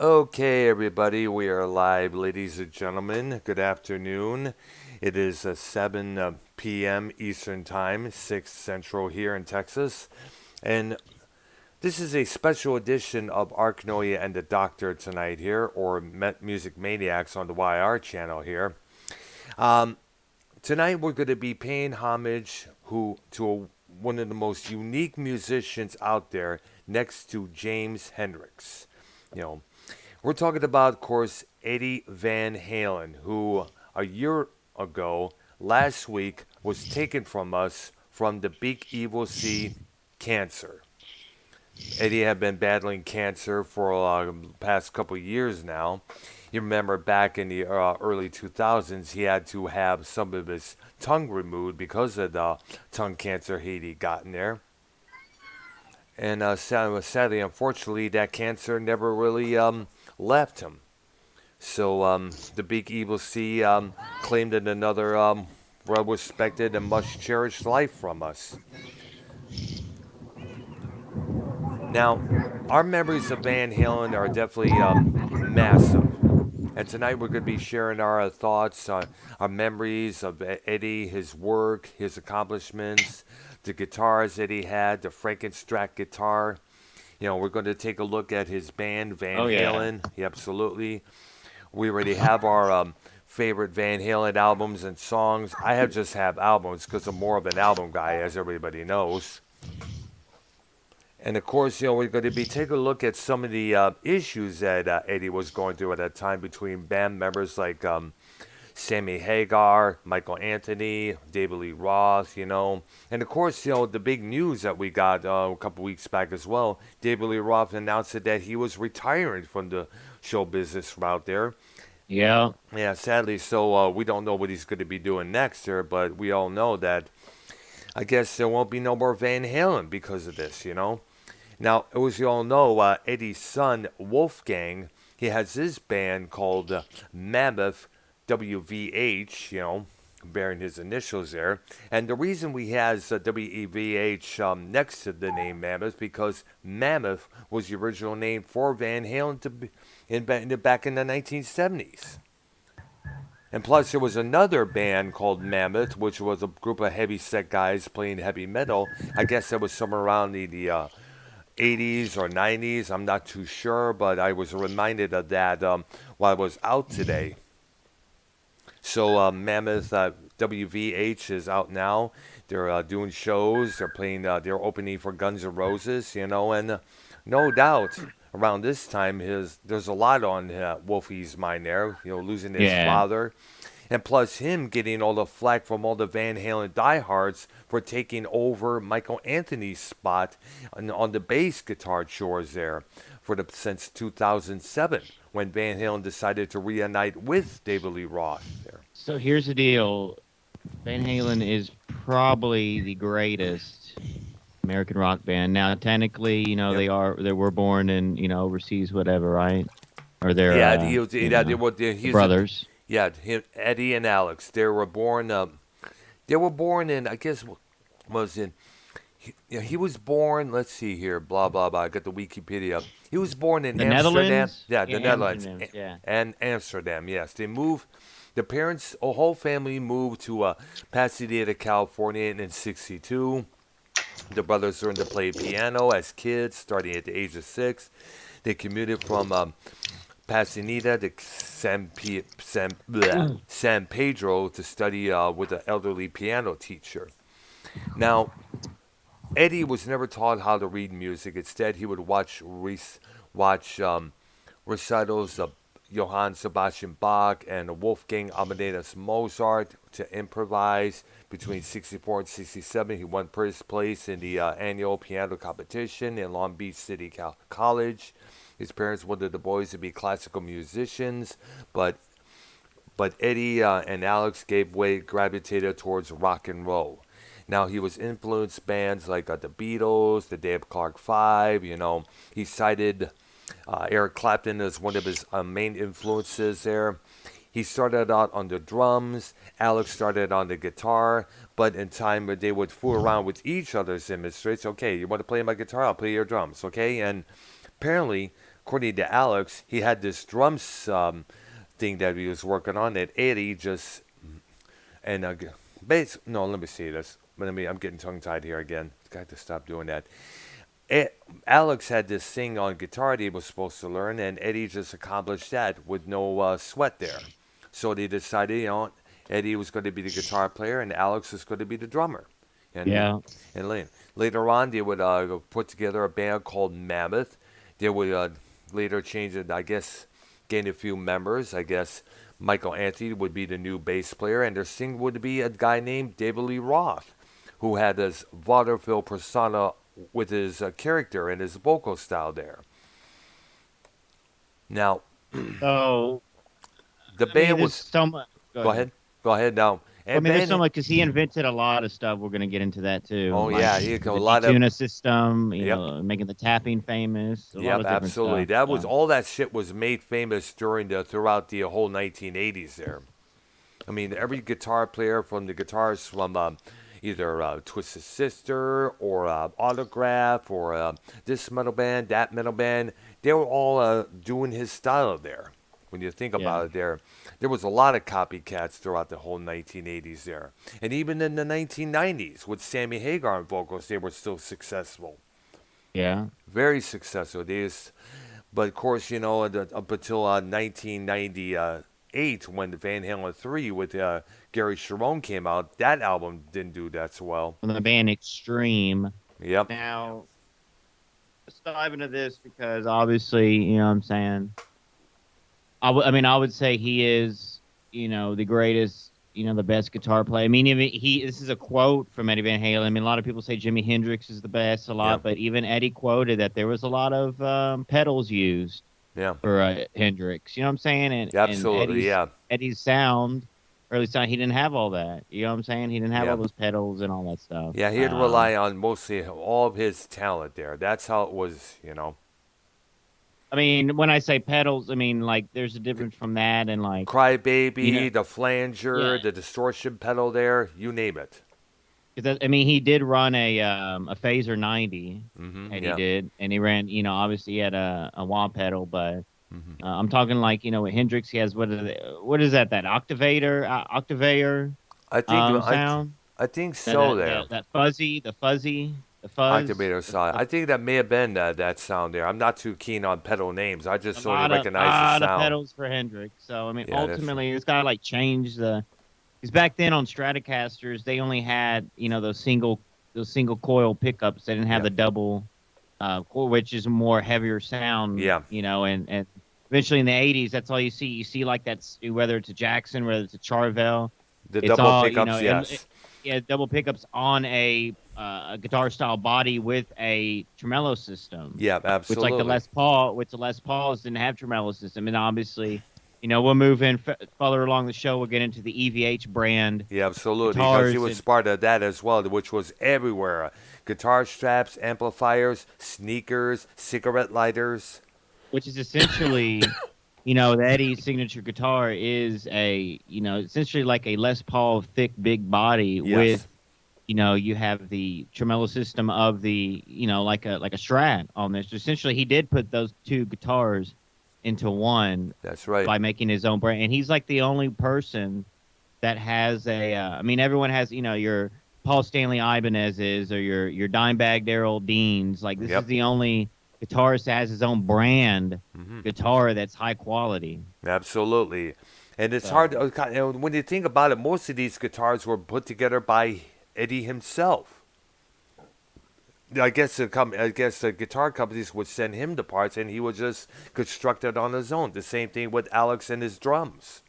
Okay, everybody, we are live, ladies and gentlemen. Good afternoon. It is 7 p.m. Eastern Time, 6 Central here in Texas. And this is a special edition of Arknolia and the Doctor tonight here, or Music Maniacs on the YR channel here. Um, Tonight we're going to be paying homage one of the most unique musicians out there next to James Hendrix. You know, we're talking about, of course, Eddie Van Halen, who a year ago, last week, was taken from us from the big evil C, cancer. Eddie had been battling cancer for the past couple of years now. You remember back in the early 2000s, he had to have some of his tongue removed because of the tongue cancer he'd gotten there. And sadly, unfortunately, that cancer never really left him. So the big evil C claimed another well respected and much cherished life from us. Now, our memories of Van Halen are definitely massive. And tonight we're going to be sharing our thoughts, our memories of Eddie, his work, his accomplishments, the guitars that he had, the Frankenstrat guitar. We're going to take a look at his band, Van Oh yeah. Halen. Yeah, absolutely. We already have our favorite Van Halen albums and songs. I have just have albums because I'm more of an album guy, as everybody knows. And of course, we're going to be taking a look at some of the issues that Eddie was going through at that time between band members like Sammy Hagar, Michael Anthony, David Lee Roth. And of course, the big news that we got a couple weeks back as well. David Lee Roth announced that he was retiring from the show business route there. Yeah. Yeah, sadly, so we don't know what he's going to be doing next here, but we all know that I guess there won't be no more Van Halen because of this. Now, as you all know, Eddie's son, Wolfgang, he has his band called Mammoth WVH, bearing his initials there. And the reason we has WEVH next to the name Mammoth because Mammoth was the original name for Van Halen back in the 1970s. And plus, there was another band called Mammoth, which was a group of heavy set guys playing heavy metal. I guess that was somewhere around the 80s or 90s. I'm not too sure, but I was reminded of that while I was out today. So Mammoth WVH is out now. They're doing shows. They're playing. They're opening for Guns N' Roses. And no doubt around this time, there's a lot on Wolfie's mind there. Losing his Yeah. father, and plus him getting all the flack from all the Van Halen diehards for taking over Michael Anthony's spot on the bass guitar chores there since 2007 when Van Halen decided to reunite with David Lee Roth there. So here's the deal. Van Halen is probably the greatest American rock band. Now, technically, Yep. they were born in, overseas, whatever, right? Or they're, Yeah, he was. Yeah, the he's a. brothers. Yeah, Eddie and Alex. They were born. They were born in. I guess was in. He was born. Let's see here. Blah blah blah. I got the Wikipedia. He was born in The Amsterdam. Netherlands? Yeah, Yeah, the Netherlands Amsterdam. Yeah. and Amsterdam. Yes, they moved. The parents, a whole family, moved to Pasadena, California in '62. The brothers learned to play piano as kids, starting at the age of 6. They commuted from Pasadena to San Pedro to study with an elderly piano teacher. Now, Eddie was never taught how to read music. Instead, he would watch recitals of Johann Sebastian Bach and Wolfgang Amadeus Mozart to improvise. Between 64 and 67, he won first place in the annual piano competition in Long Beach City College. His parents wanted the boys to be classical musicians, but Eddie and Alex gravitated towards rock and roll. Now he was influenced bands like the Beatles, the Dave Clark Five. He cited Eric Clapton as one of his main influences there. He started out on the drums. Alex started on the guitar, but in time they would fool around with each other's instruments. Okay, you want to play my guitar? I'll play your drums. Okay, and apparently according to Alex, he had this drums thing that he was working on that Eddie just and no, let me see this. I'm getting tongue tied here again. Got to stop doing that. Alex had this thing on guitar that he was supposed to learn, and Eddie just accomplished that with no sweat there. So they decided, Eddie was going to be the guitar player, and Alex was going to be the drummer. And Yeah. later on, they would put together a band called Mammoth. They would later change it, I guess, gain a few members. I guess Michael Anthony would be the new bass player, and their singer would be a guy named David Lee Roth, who had this vaudeville persona with his character and his vocal style there. Now, So the I mean, band there's was. so much. Go ahead. Go ahead now. I And mean, there's so Ben. much because he invented a lot of stuff. We're gonna get into that too. Oh Like yeah, he the a lot of. tuna system, Yep. making the tapping famous. A lot Yep, of different absolutely. stuff. That was So, all that shit was made famous throughout the whole 1980s there. I mean, every guitar player from the guitars from either Twisted Sister or Autograph or this metal band, that metal band, they were all doing his style there. When you think yeah, about it, there was a lot of copycats throughout the whole 1980s there, and even in the 1990s with Sammy Hagar on vocals, they were still successful, yeah. very successful. But of course, up until 1998, when the Van Halen 3 with Gary Sharon came out, that album didn't do that so well. From the band Extreme. Yep. Now, let's dive into this because obviously, what I'm saying. I mean, I would say he is, the greatest, the best guitar player. I mean, even this is a quote from Eddie Van Halen. I mean, a lot of people say Jimi Hendrix is the best a lot, Yep. but even Eddie quoted that there was a lot of pedals used Yeah. for Hendrix. You know what I'm saying? And Absolutely. Yeah. Eddie's sound, early sound, he didn't have all that. You know what I'm saying? He didn't have Yeah. all those pedals and all that stuff. Yeah. He had to rely on mostly all of his talent there. That's how it was. I mean, when I say pedals, I mean like there's a difference from that and like you know, Crybaby, the flanger, yeah. the distortion pedal there, you name it. I mean, he did run a Phaser 90, and he Yeah. did, and he ran. Obviously he had a wah pedal, but hmm I'm talking like with Hendrix, he has what is that octavator I think sound I think so there. that the fuzz. Activator side. I think that may have been that sound there. I'm not too keen on pedal names. I just A sort of lot recognize the of sound. pedals for Hendrix. So I mean, Yeah, that's ultimately, this guy like changed the. Because back then on Stratocasters, they only had those single coil pickups. They didn't have yeah, the double coil, which is a more heavier sound. yeah. And eventually in the '80s, that's all you see. You see like that's whether it's a Jackson, whether it's a Charvel, The it's double all pickups, yes. yeah, double pickups on a guitar style body with a tremolo system. Yeah, Which like absolutely. the Les Pauls didn't have tremolo system, and obviously, we'll move in further along the show. We'll get into the EVH brand Yeah, absolutely. Because guitars, he was part of that as well, which was everywhere. Guitar straps, amplifiers, sneakers, cigarette lighters. which is essentially, the Eddie's signature guitar is essentially like a Les Paul thick, big body Yes. with, you have the tremolo system of the, like a Strat on this. Essentially, he did put those two guitars into one That's right. by making his own brand. And he's like the only person that has I mean, everyone has, your Paul Stanley Ibanez's or your Dimebag Daryl Dean's. Like, this Yep. is the only guitarist that has his own brand guitar that's high quality. Absolutely. And it's So, hard when you think about it, most of these guitars were put together by Eddie himself. I guess the guitar companies would send him the parts, and he would just construct it on his own. The same thing with Alex and his drums.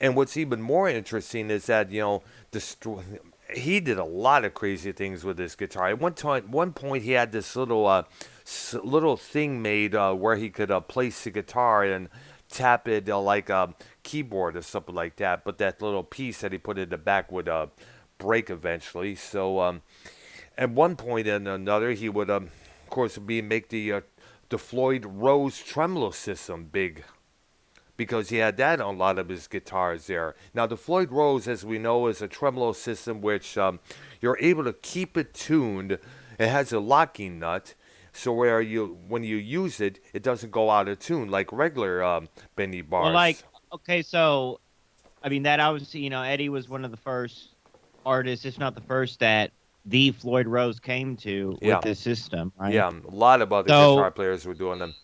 And what's even more interesting is that he did a lot of crazy things with his guitar. At one point, he had this little thing made where he could place the guitar and tap it like a keyboard or something like that. But that little piece that he put in the back would break eventually. So at one point and another, he would, of course, make the Floyd Rose tremolo system big, because he had that on a lot of his guitars there. Now, the Floyd Rose, as we know, is a tremolo system which you're able to keep it tuned. It has a locking nut, So when you use it, it doesn't go out of tune like regular bendy Well, bars. like, okay, so I mean that obviously, Eddie was one of the first artists, if not the first, that the Floyd Rose came to with Yeah, this system, right? yeah. A lot of other guitar So, players were doing them.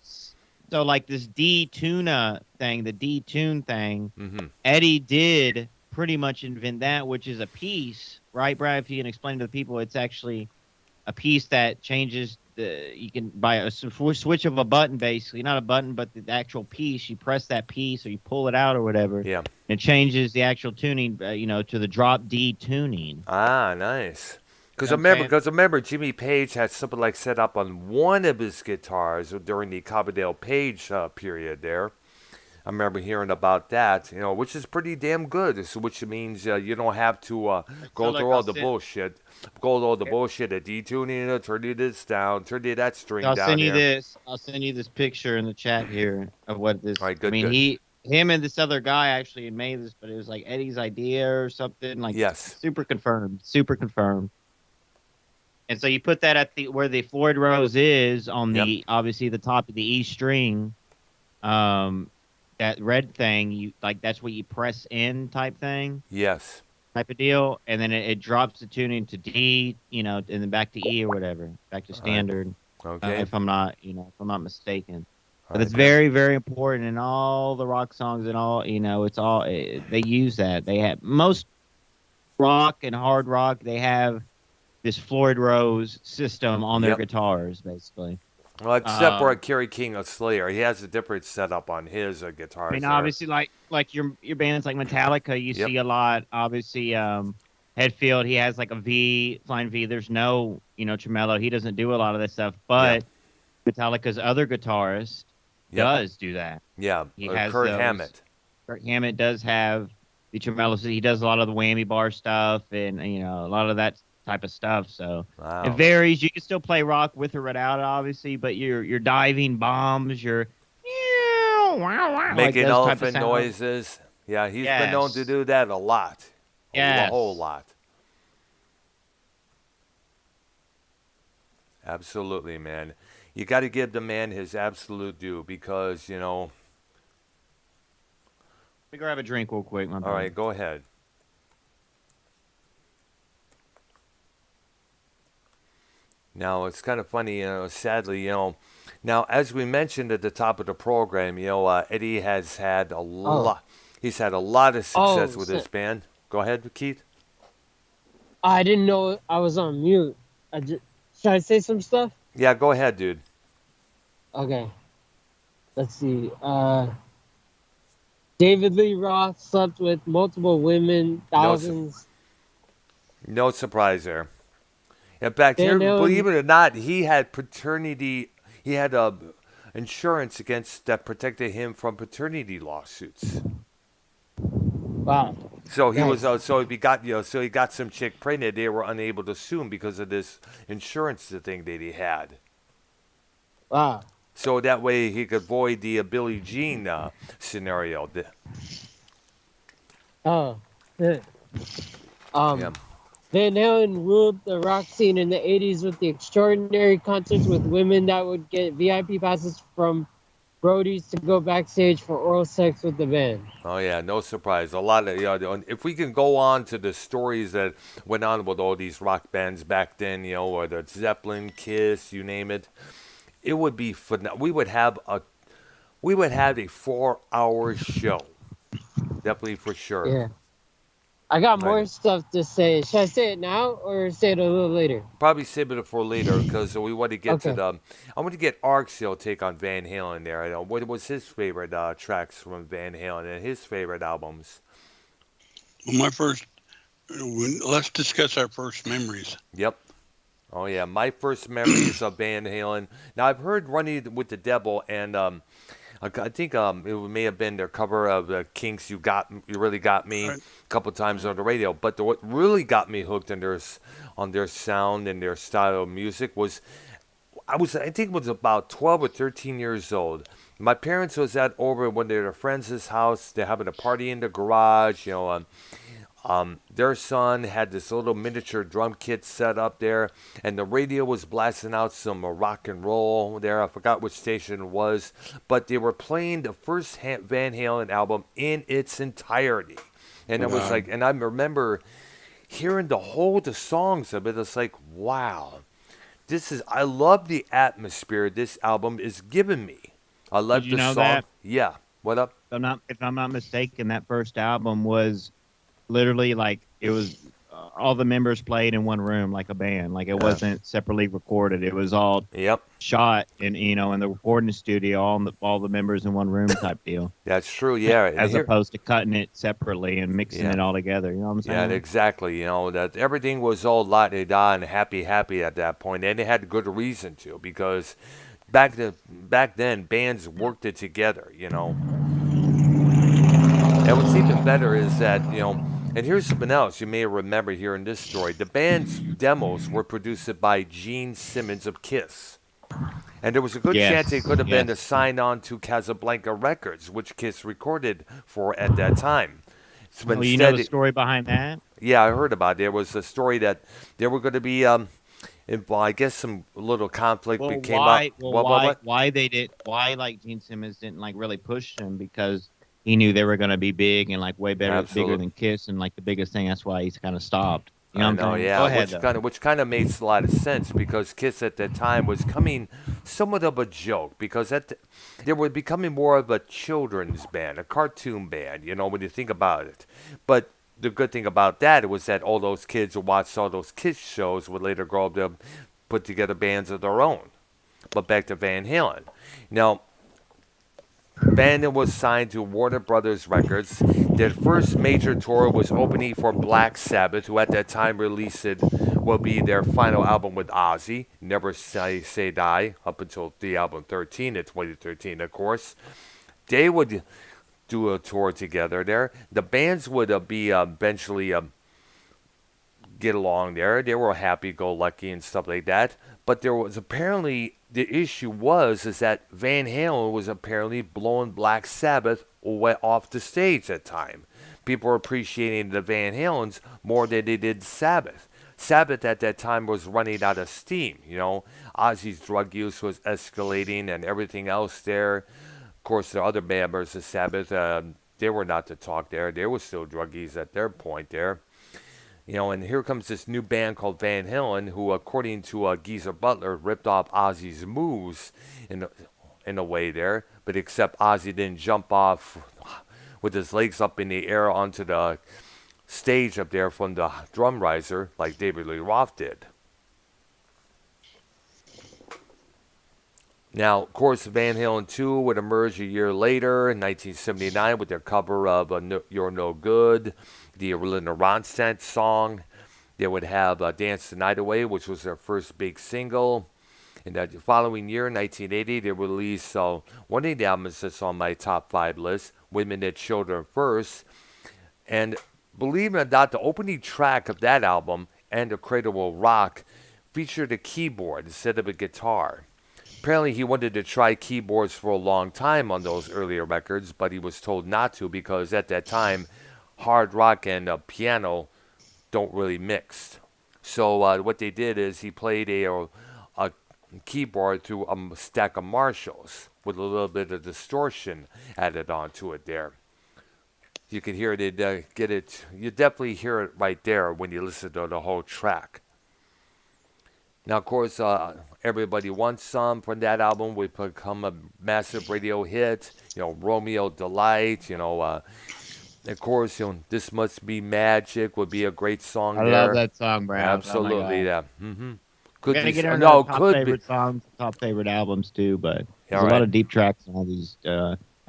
so like this D tuna thing, the D tune thing, Hmm. Eddie did pretty much invent that, which is a piece, right, Brad? If you can explain to the people, it's actually a piece that changes the. You can by a switch of a button, basically, not a button, but the actual piece. You press that piece, or you pull it out, or whatever. Yeah. It changes the actual tuning, to the drop D tuning. Ah, nice. You know what I'm saying? Because I remember Jimmy Page had something like set up on one of his guitars during the Coverdale Page period there. I remember hearing about that, which is pretty damn good. Which means you don't have to So go like through I'll all the send, bullshit, of detuning it, turning this down, turning that string I'll down send you here. this. I'll send you this picture in the chat here of what All this. right, I good, mean, good. him and this other guy actually had made this, but it was like Eddie's idea or something. Like Yes. super confirmed, super confirmed. And so you put that at the where the Floyd Rose is on Yep. the obviously the top of the E string. Um, that red thing, you like that's what you press in type thing, Yes. type of deal, and then it drops the tuning to D, and then back to E or whatever, back to All right. standard. Okay. If I'm not, if I'm not mistaken. All But right, it's man. very, very important in all the rock songs and all, it's all they use that. They have most rock and hard rock. They have this Floyd Rose system on their Yep. guitars, basically. Well, except for Um, Kerry King of Slayer, he has a different setup on his I mean, guitars there. obviously, like your bands like Metallica, you Yep. see a lot. Obviously, Hetfield, he has like a V, flying V. There's no, tremolo. He doesn't do a lot of that stuff. Yeah. But Metallica's other guitarist Yep. does do that. Yeah. He has Kurt those. Hammett. Kirk Hammett does have the tremolo. So he does a lot of the whammy bar stuff and a lot of that type of stuff. So it Wow. varies. You can still play rock with or without it, obviously, but your diving bombs, your like Making those type of elephant sounds. noises. Yeah, he's been known to Yes. do that a lot. A whole Yes. lot. Absolutely, man. You got to give the man his absolute due because, Let me grab a drink real quick, my all bad. right, go ahead. Now, it's kind of funny, sadly, now, as we mentioned at the top of the program, Eddie has had a Oh, lot, he's had a lot of success oh, with so his band. Go ahead, Keith. I didn't know I was on mute. Should I say some stuff? Yeah, go ahead, dude. Okay. Let's see. David Lee Roth slept with multiple women, No, su- thousands. no surprise there. In fact, Van here, believe Halen. it or not, he had insurance against that protected him from paternity lawsuits. Wow. So he was, Nice. so he got some chick pregnant. They were unable to sue him because of this insurance thing that he had. Wow. So that way he could avoid the Billie Jean scenario. Oh. Yeah. Yeah. Van Halen ruled the rock scene in the 80s with the extraordinary concerts with women that would get VIP passes from Brody's to go backstage for oral sex with the band. Oh yeah, no surprise. A lot of if we can go on to the stories that went on with all these rock bands back then, whether it's Zeppelin, Kiss, you name it, it would be we would have a 4 hour show, definitely for sure. Yeah. I got Right. more stuff to say. Should I say it now or say it a little later? Probably save it for later because we want to get to Okay. the. I want to get Ark's take on Van Halen there. I know what was his favorite tracks from Van Halen and his favorite albums. My first, let's discuss our first memories. Yep. Oh yeah, my first memories of Van Halen. Now I've heard "Running with the Devil" and I think it may have been their cover of Kinks. You really got me Right. a couple times on the radio. But what really got me hooked on their sound and their style of music was I think it was about 12 or 13 years old. My parents was at over one of their friends' house. They're having a party in the garage. Their son had this little miniature drum kit set up there, and the radio was blasting out some rock and roll there. I forgot which station it was, but they were playing the first Van Halen album in its entirety. And it was Wow. like, and I remember hearing the songs of it. It's like, wow, I love the atmosphere this album is giving me. I Did love you the know song. that? Yeah. What up? If I'm not mistaken, that first album was literally like it was all the members played in one room like a band. Like it Yeah. wasn't separately recorded. It was all Yep. shot in in the recording studio, all the members in one room type deal. That's true. Yeah. And As here, opposed to cutting it separately and mixing Yeah. it all together. You know what I'm Yeah, saying? exactly. That everything was all la-di-da and happy at that point, and they had good reason to because back then bands worked it together. And what's even better is that and here's something else you may remember here in this story: the band's demos were produced by Gene Simmons of Kiss. And there was a good chance he Yes. could have been Yes. assigned on to Casablanca Records, which Kiss recorded for at that time. So Well, you know the instead, story behind that? yeah, I heard about it. There was a story that there were going to be, well, I guess some little conflict Well, came up. What? why like Gene Simmons didn't like really push him because he knew they were going to be big and like way bigger Absolutely. than Kiss and like the biggest thing. That's why he's kind of stopped. You know I what I'm know, saying? yeah, Go ahead, which kind of makes a lot of sense because Kiss at that time was coming somewhat of a joke because they were becoming more of a children's band, a cartoon band, when you think about it. But the good thing about that was that all those kids who watched all those Kiss shows would later grow up to put together bands of their own. But back to Van Halen. Now, Van was signed to Warner Brothers Records. Their first major tour was opening for Black Sabbath, who at that time released it will be their final album with Ozzy, Never Say Die, up until the album 13 in 2013, of course. They would do a tour together there. The bands would be eventually get along there. They were happy-go-lucky and stuff like that. But there was apparently the issue is that Van Halen was apparently blowing Black Sabbath off the stage at the time. People were appreciating the Van Halens more than they did Sabbath. Sabbath at that time was running out of steam. Ozzy's drug use was escalating and everything else there. Of course, the other members of Sabbath, they were not to talk there. They were still druggies at their point there. And here comes this new band called Van Halen, who, according to Geezer Butler, ripped off Ozzy's moves in a way there. But except Ozzy didn't jump off with his legs up in the air onto the stage up there from the drum riser like David Lee Roth did. Now, of course, Van Halen 2 would emerge a year later in 1979 with their cover of You're No Good, the Linda Ronstadt song. They would have Dance the Night Away, which was their first big single. In the following year, 1980, they released one of the albums that's on my top 5 list, Women and Children First. And believe it or not, the opening track of that album, And the Cradle Will Rock, featured a keyboard instead of a guitar. Apparently, he wanted to try keyboards for a long time on those earlier records, but he was told not to because at that time, hard rock and piano don't really mix. So what they did is he played a keyboard through a stack of Marshalls with a little bit of distortion added onto it there. You can hear it, get it. You definitely hear it right there when you listen to the whole track. Now, of course, Everybody Wants Some from that album would become a massive radio hit. Romeo Delight. Of course, This Must Be Magic would be a great song I there. love that song, Brad. Absolutely, yeah. We're Could gonna be get into no, top could favorite be. songs, top favorite albums too, but there's All a lot right. of deep tracks on all these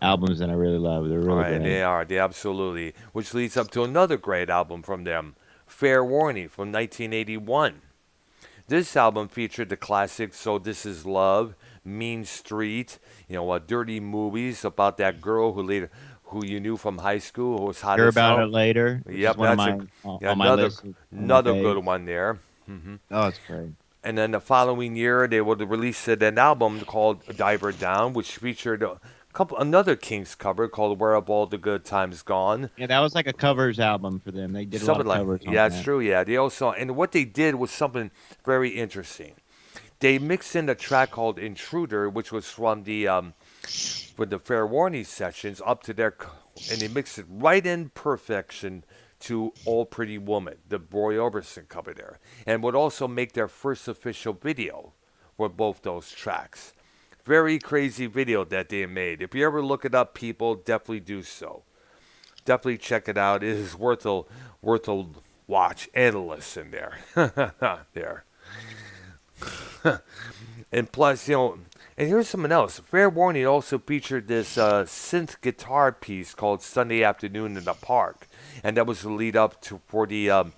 albums that I really love. They're All really right, great. they absolutely. Which leads up to another great album from them, Fair Warning from 1981. This album featured the classics So This Is Love, Mean Street, dirty movies about that girl who you knew from high school who was hot Hear as about hell. it later. Which Yep, is one of that's my yeah, on my list. another good one there. Hmm. Oh, it's great. And then the following year, they would release an album called Diver Down, which featured another Kings cover called "Where Have All the Good Times Gone." Yeah, that was like a covers album for them. They did a lot Something of like, covers on yeah, it's that. true. Yeah, they also, and what they did was something very interesting. They mixed in a track called "Intruder," which was from the Fair Warning sessions up to and they mixed it right in perfection to "All Pretty Woman," the Roy Orbison cover there, and would also make their first official video for both those tracks. Very crazy video that they made. If you ever look it up, people, definitely do so. Definitely check it out. It is worth a watch and a listen there. There. And plus, and here's something else. Fair Warning also featured this synth guitar piece called "Sunday Afternoon in the Park," and that was the lead up to for the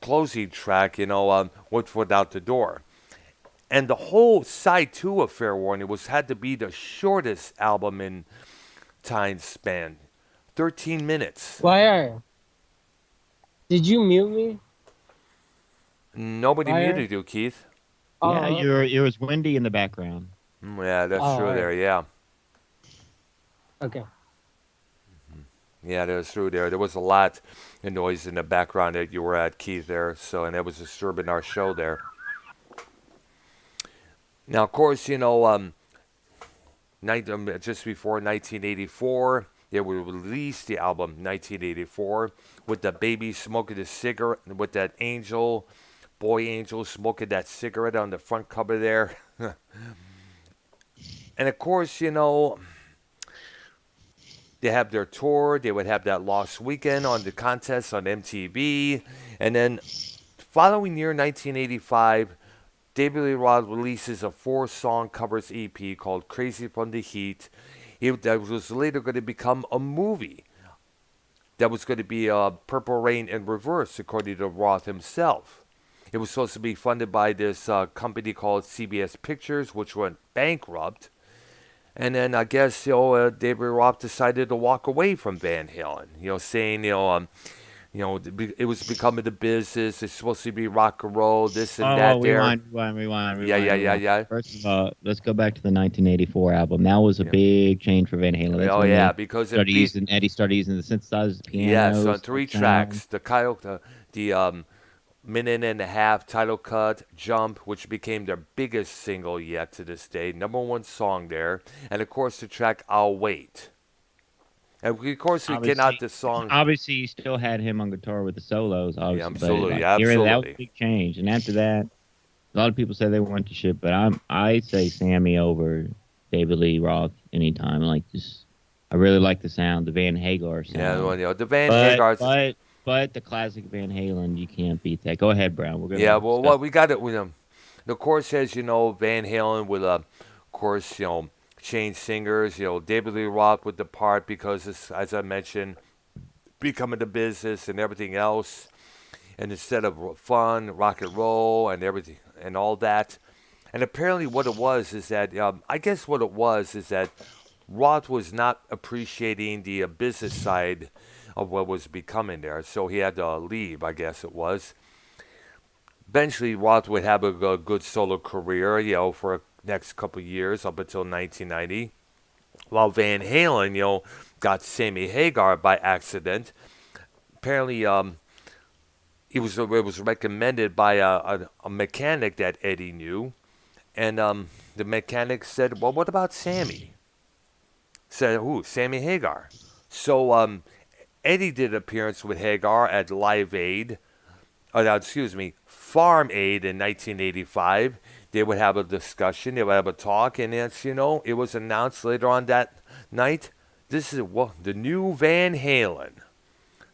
closing track, "What's Without the Door." And the whole side two of Fair Warning had to be the shortest album in time span, 13 minutes. Wire, did you mute me? Nobody Fire? muted you, Keith. Yeah, Oh, it was windy in the background. Yeah, that's Oh, true alright. there, yeah. okay. Yeah, that's true there. There was a lot of noise in the background that you were at, Keith, there, so, and that was disturbing our show there. Now, of course, just before 1984, they would release the album 1984 with the baby smoking a cigarette, with that boy angel smoking that cigarette on the front cover there. And of course, they have their tour. They would have that Lost Weekend on the contest on MTV. And then following year, 1985, David Lee Roth releases a 4-song covers EP called "Crazy from the Heat." That was later going to become a movie. That was going to be Purple Rain in reverse, according to Roth himself. It was supposed to be funded by this company called CBS Pictures, which went bankrupt. And then I guess David Roth decided to walk away from Van Halen. Saying it was becoming the business. It's supposed to be rock and roll, this and that. Rewind. Yeah. First of all, let's go back to the 1984 album. That was a Yeah. big change for Van Halen. That's Oh when yeah, because Eddie started using the synthesizers, the yes, pianos. on 3 tracks, the minute and a half title cut, "Jump," which became their biggest single yet to this day, #1 song there, and of course the track "I'll Wait." And of course we cannot the song. Obviously, you still had him on guitar with the solos. Obviously, Yeah, but, absolutely, that was absolutely. a big change. And after that, a lot of people say they went to shit, but I say Sammy over David Lee Roth anytime. I really like the sound, the Van Hagar sound. Yeah, well, the Van Hagar. But the classic Van Halen, you can't beat that. Go ahead, Brown. We're gonna Yeah, well, we got it with them. The chorus says, Van Halen will, of course, change singers. David Lee Roth would depart because, as I mentioned, becoming the business and everything else. And instead of fun, rock and roll and everything and all that. And apparently what it was is that, Roth was not appreciating the business side of what was becoming there. So he had to leave, I guess it was. Eventually, Roth would have a good solo career, for the next couple of years up until 1990. While Van Halen, got Sammy Hagar by accident. Apparently, it was recommended by a mechanic that Eddie knew. And the mechanic said, "Well, what about Sammy?" Said, "Who? Sammy Hagar." So Eddie did an appearance with Hagar at Live Aid. Farm Aid in 1985. They would have a discussion, they would have a talk, and it was announced later on that night, this is the new Van Halen.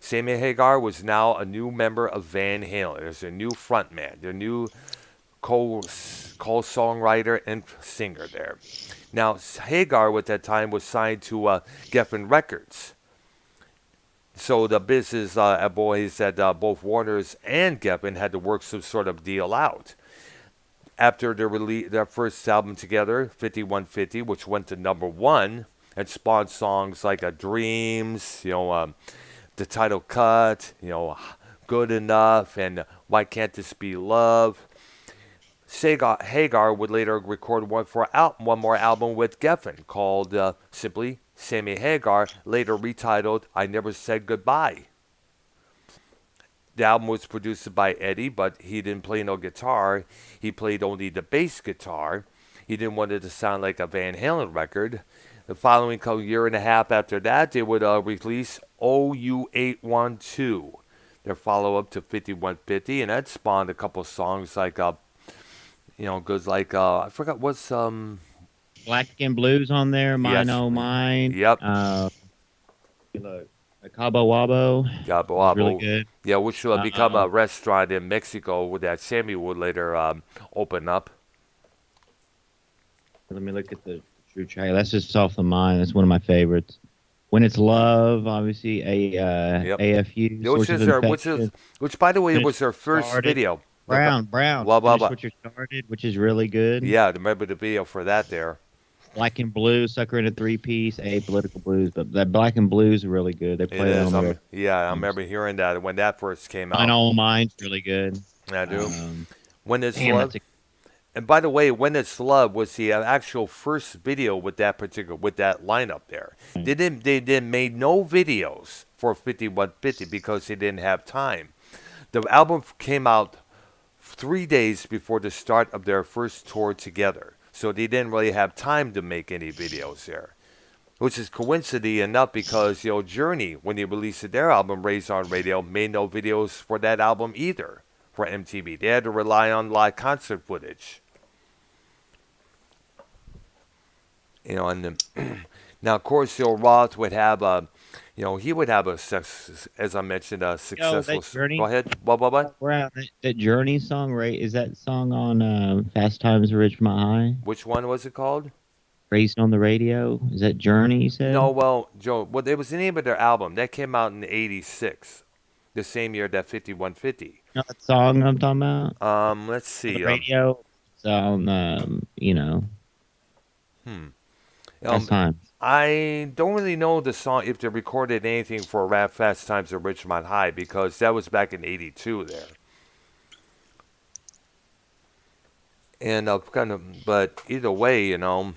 Sammy Hagar was now a new member of Van Halen. There's a new frontman, their new co-songwriter and singer there. Now, Hagar at that time was signed to Geffen Records. So the business boys at both Warner's and Geffen had to work some sort of deal out. After their first album together, 5150, which went to #1 and spawned songs like Dreams, the title cut, Good Enough, and Why Can't This Be Love. Hagar would later record one more album with Geffen called simply Sammy Hagar, later retitled I Never Said Goodbye. The album was produced by Eddie, but he didn't play no guitar. He played only the bass guitar. He didn't want it to sound like a Van Halen record. The following year and a half after that, they would release OU812, their follow-up to 5150, and that spawned a couple songs like, goes like, I forgot what's, Black and Blues on there. Mine, yes, oh mine. yep, Look, Cabo Wabo. Gabo Was really Abo. good. Yeah, which will become a restaurant in Mexico that Sammy would later open up. Let me look at the true track. That's just off the mind. That's one of my favorites. When It's Love, obviously Yep. AFU. Which by the way When It was their first Started. video. Brown. Blah, blah, Finish blah. What You Started, which is really good. Yeah, remember the video for that there. Black and Blue, Sucker in a Three-Piece, Political Blues, but that Black and Blues are really good. They It play it is. on the I remember hearing that when that first came out. Mine, oh mine's really good. I do. When It's Damn, Love. And by the way, When It's Love was the actual first video with that lineup there. They made no videos for 5150 because they didn't have time. The album came out 3 days before the start of their first tour together. So they didn't really have time to make any videos there. Which is coincidentally enough because, Journey, when they released their album Raised on Radio, made no videos for that album either for MTV. They had to rely on live concert footage. And now, of course, Roth would have he would have as I mentioned, a successful. Journey. Go ahead. What? Brown, that Journey song, right? Is that song on Fast Times at Ridgemont High? Which one was it called? Raised on the Radio? Is that Journey, you said? No, well, Joe, it was the name of their album. That came out in '86, the same year that 5150. You know that song I'm talking about? Let's see. The radio. It's on, Fast Times. I don't really know the song if they recorded anything for Rap Fast Times at Ridgemont High because that was back in '82 there. And but either way, Van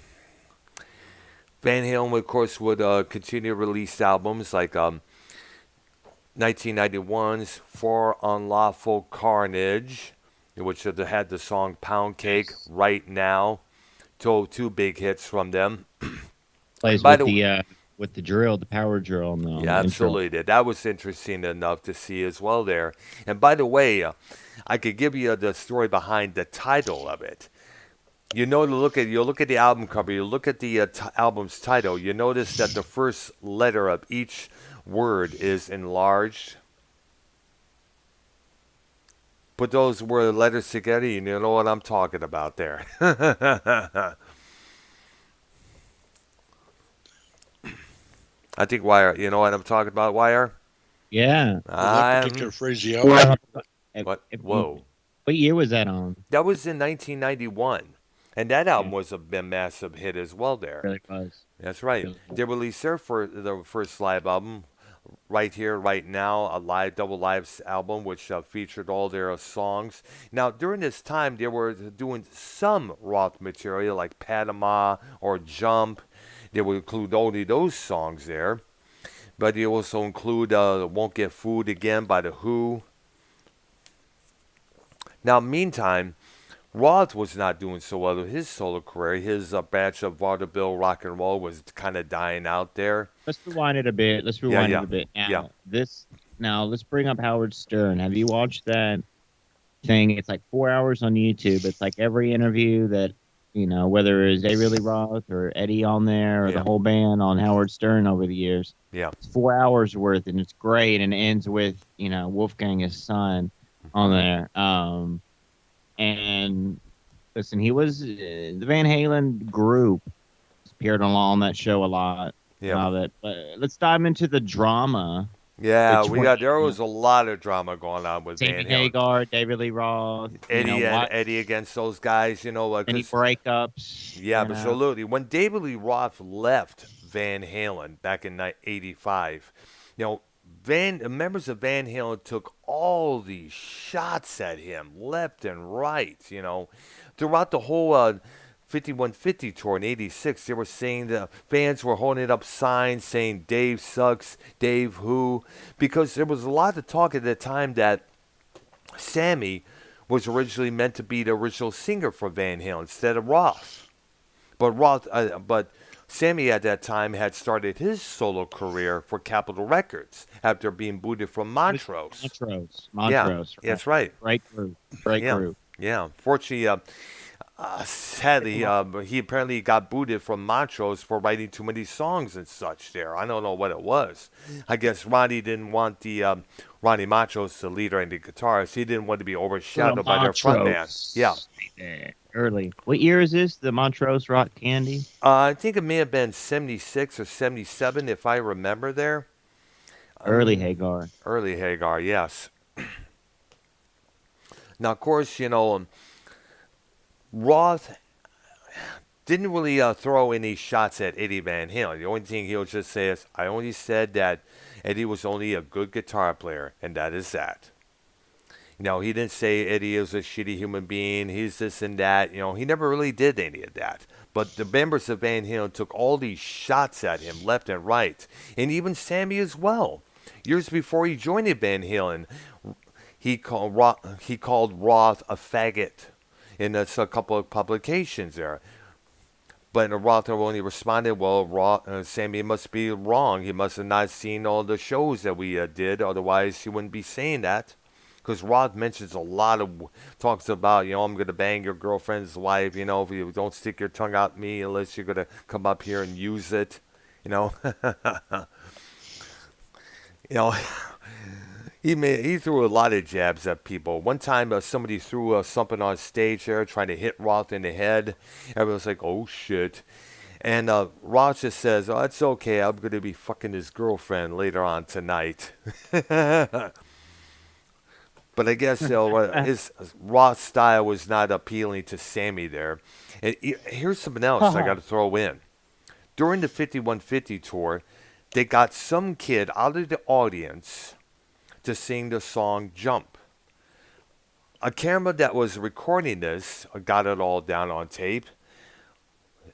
Halen, of course, would continue to release albums like 1991's For Unlawful Carnage, which had the song Pound Cake, Right Now, two big hits from them. Plays with the drill, the power drill. On the Yeah, absolutely. That was interesting enough to see as well there. And by the way, I could give you the story behind the title of it. You look at the album cover, you look at the album's title, you notice that the first letter of each word is enlarged. Put those letters together, you know what I'm talking about there. I think Wire, you know what I'm talking about, Wire? Yeah. That particular phraseology. What? Whoa. What year was that on? That was in 1991. And that album was a massive hit as well there. It really was. That's right. They released their first live album, Right Here, Right Now, a double live album, which featured all their songs. Now, during this time, they were doing some Roth material like Panama or Jump. They would include only those songs there. But they also include Won't Get Fooled Again by The Who. Now, meantime, Roth was not doing so well with his solo career. His batch of vaudeville rock and roll was kind of dying out there. Let's rewind it a bit. Now, let's bring up Howard Stern. Have you watched that thing? It's like 4 hours on YouTube. It's like every interview that, whether it's David Lee Roth or Eddie on there or the whole band on Howard Stern over the years. Yeah. It's 4 hours worth, and it's great, and it ends with, Wolfgang, his son, on there. And listen, he was the Van Halen group appeared on that show a lot. Yeah. But let's dive into the drama. Yeah, there was a lot of drama going on with Sammy Van Halen. Hagar, David Lee Roth, Eddie against those guys, any breakups. Yeah, absolutely. When David Lee Roth left Van Halen back in '85, members of Van Halen took all these shots at him, left and right. Throughout the whole 5150 tour in '86, they were saying the fans were holding up signs saying "Dave sucks," "Dave who," because there was a lot of talk at the time that Sammy was originally meant to be the original singer for Van Halen instead of Roth. But Sammy at that time had started his solo career for Capitol Records after being booted from Montrose. Yeah, Montrose. Right. that's right. Great Yeah, group. yeah. Fortunately, sadly, he apparently got booted from Montrose for writing too many songs and such there. I don't know what it was. I guess Ronnie didn't want Ronnie Montrose, the leader and the guitarist, he didn't want to be overshadowed by their frontman. Yeah. Early. What year is this? The Montrose Rock Candy? I think it may have been 76 or 77, if I remember there. Early Hagar. Early Hagar, yes. Now, of course, Roth didn't really throw any shots at Eddie Van Halen. The only thing he'll just say is, I only said that Eddie was only a good guitar player, and that is that. He didn't say Eddie is a shitty human being, he's this and that. He never really did any of that. But the members of Van Halen took all these shots at him left and right. And even Sammy as well. Years before he joined Van Halen, he called Roth a faggot in a couple of publications there. But Roth only responded, well, Sammy must be wrong. He must have not seen all the shows that we did. Otherwise, he wouldn't be saying that. Because Roth mentions talks about, I'm going to bang your girlfriend's wife, if you don't stick your tongue out at me unless you're going to come up here and use it, He threw a lot of jabs at people. One time, somebody threw something on stage there, trying to hit Roth in the head. Everyone's like, oh, shit. And Roth just says, oh, it's okay. I'm going to be fucking his girlfriend later on tonight. But I guess his Roth style was not appealing to Sammy there. And here's something else I got to throw in. During the 5150 tour, they got some kid out of the audience to sing the song Jump. A camera that was recording this got it all down on tape.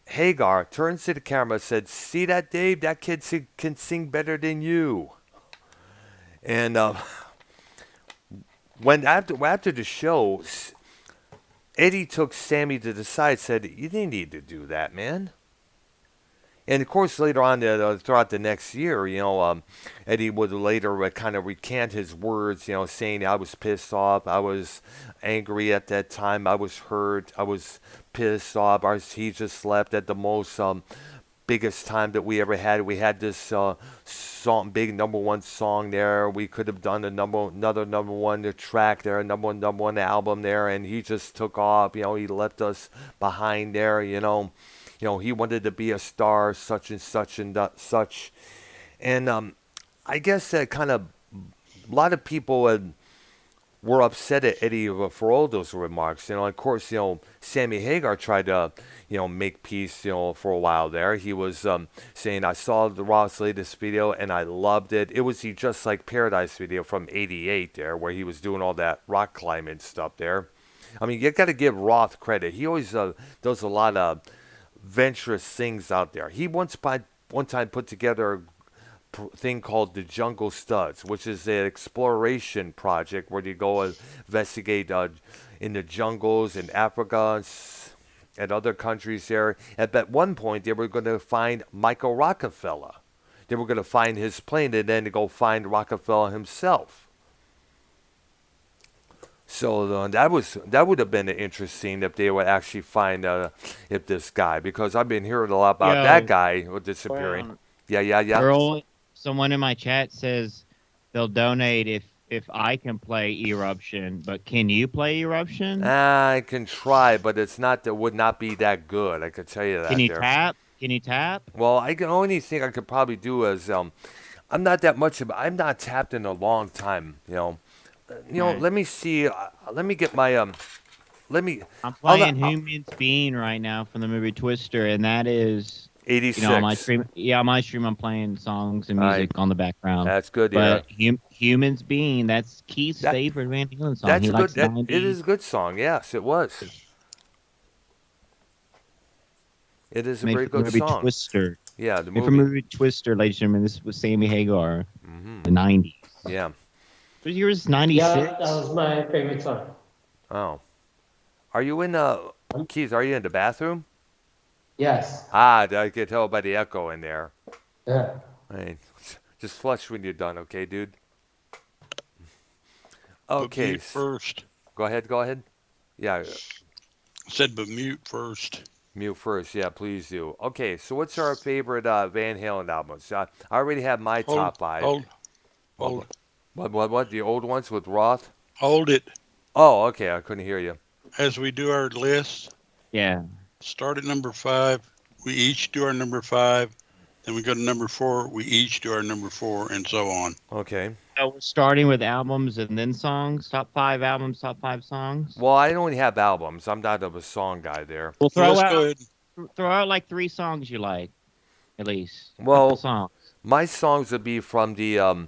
Hagar turns to the camera and said, see that, Dave? That kid can sing better than you. And after the show, Eddie took Sammy to the side and said, you didn't need to do that, man. And, of course, later on, throughout the next year, Eddie would later kind of recant his words, saying, I was pissed off, I was angry at that time, I was hurt, I was pissed off, he just slept at the most biggest time that we ever had. We had this big number one song there. We could have done another number one track there, number one album there, and he just took off. He left us behind there. He wanted to be a star, such and such and such. And I guess that kind of a lot of people were upset at Eddie for all those remarks. Of course, Sammy Hagar tried to, make peace, for a while there. He was saying, I saw the Roth's latest video and I loved it. It was the Just Like Paradise video from '88 there, where he was doing all that rock climbing stuff there. I mean, you got to give Roth credit. He always does a lot of venturous things out there. He one time put together thing called the Jungle Studs, which is an exploration project where you go investigate in the jungles in Africa and other countries there. At one point, they were going to find Michael Rockefeller. They were going to find his plane and then go find Rockefeller himself. So that would have been interesting if they would actually find if this guy, because I've been hearing a lot about that guy disappearing. Yeah. Earl, someone in my chat says they'll donate if I can play Eruption, but can you play Eruption? I can try, but would not be that good. I could tell you that. Can you tap? Can you tap? Well, only thing I could probably do is I'm not not tapped in a long time. Right. Let me see. Let me get my I'm playing Human's Being right now from the movie Twister, and that is 86. On my stream, I'm playing songs and music on the background. That's good, but Humans Being, that's Keith's favorite Van Halen song. That's he good. likes 90s. It is a good song. Yes, it was. It is a very good song. Twister. Yeah, the movie. Movie Twister, ladies and gentlemen. This was Sammy Hagar, the 90s. Yeah. What year was 96? Yeah, that was my favorite song. Oh. Are you in Keith, are you in the bathroom? Yes. I can tell by the echo in there. Yeah. Right. Just flush when you're done, okay, dude? Okay. Mute first. Go ahead. Yeah. I said, but mute first. Mute first, yeah, please do. Okay, so what's our favorite Van Halen albums? I already have my top 5. Hold. What? The old ones with Roth? Hold it. Oh, okay, I couldn't hear you. As we do our list. Yeah. Start at number 5. We each do our number 5. Then we go to number 4. We each do our number 4, and so on. Okay. So we're starting with albums and then songs. Top 5 albums, top 5 songs. Well, I only have albums. I'm not a song guy there. We'll Let's go ahead. throw out like 3 songs you like, at least. Well, songs. My songs would be from the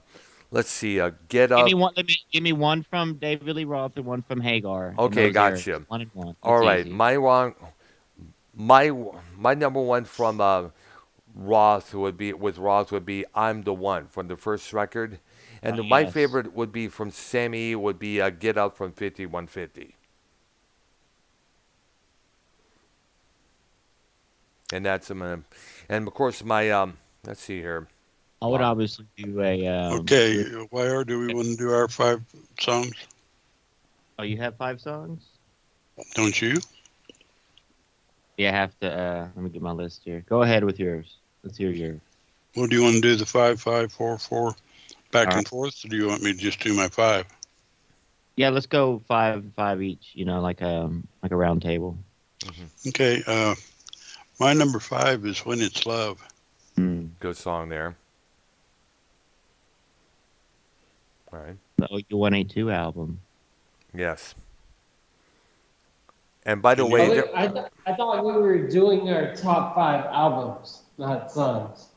let's see, Get Up. Give me one from David Lee Roth and one from Hagar. Okay, gotcha. 1 and 1. All right, easy. my number 1 from Roth would be I'm the One from the first record. And my favorite would be from Sammy would be Get Up from 5150. And that's and of course my let's see here. I would obviously do a okay, why do we want to do our 5 songs? Oh, you have 5 songs? Don't you? Yeah, I have to let me get my list here. Go ahead with yours. Let's hear yours. Well, do you want to do the 5, 5, 4, 4 back and forth, or do you want me to just do my 5? Yeah, let's go 5 each. Like a round table. Mm-hmm. Okay. My number 5 is When It's Love. Good song there. All right. The OU-182 album. Yes. And by the way, I thought we were doing our top 5 albums, not songs.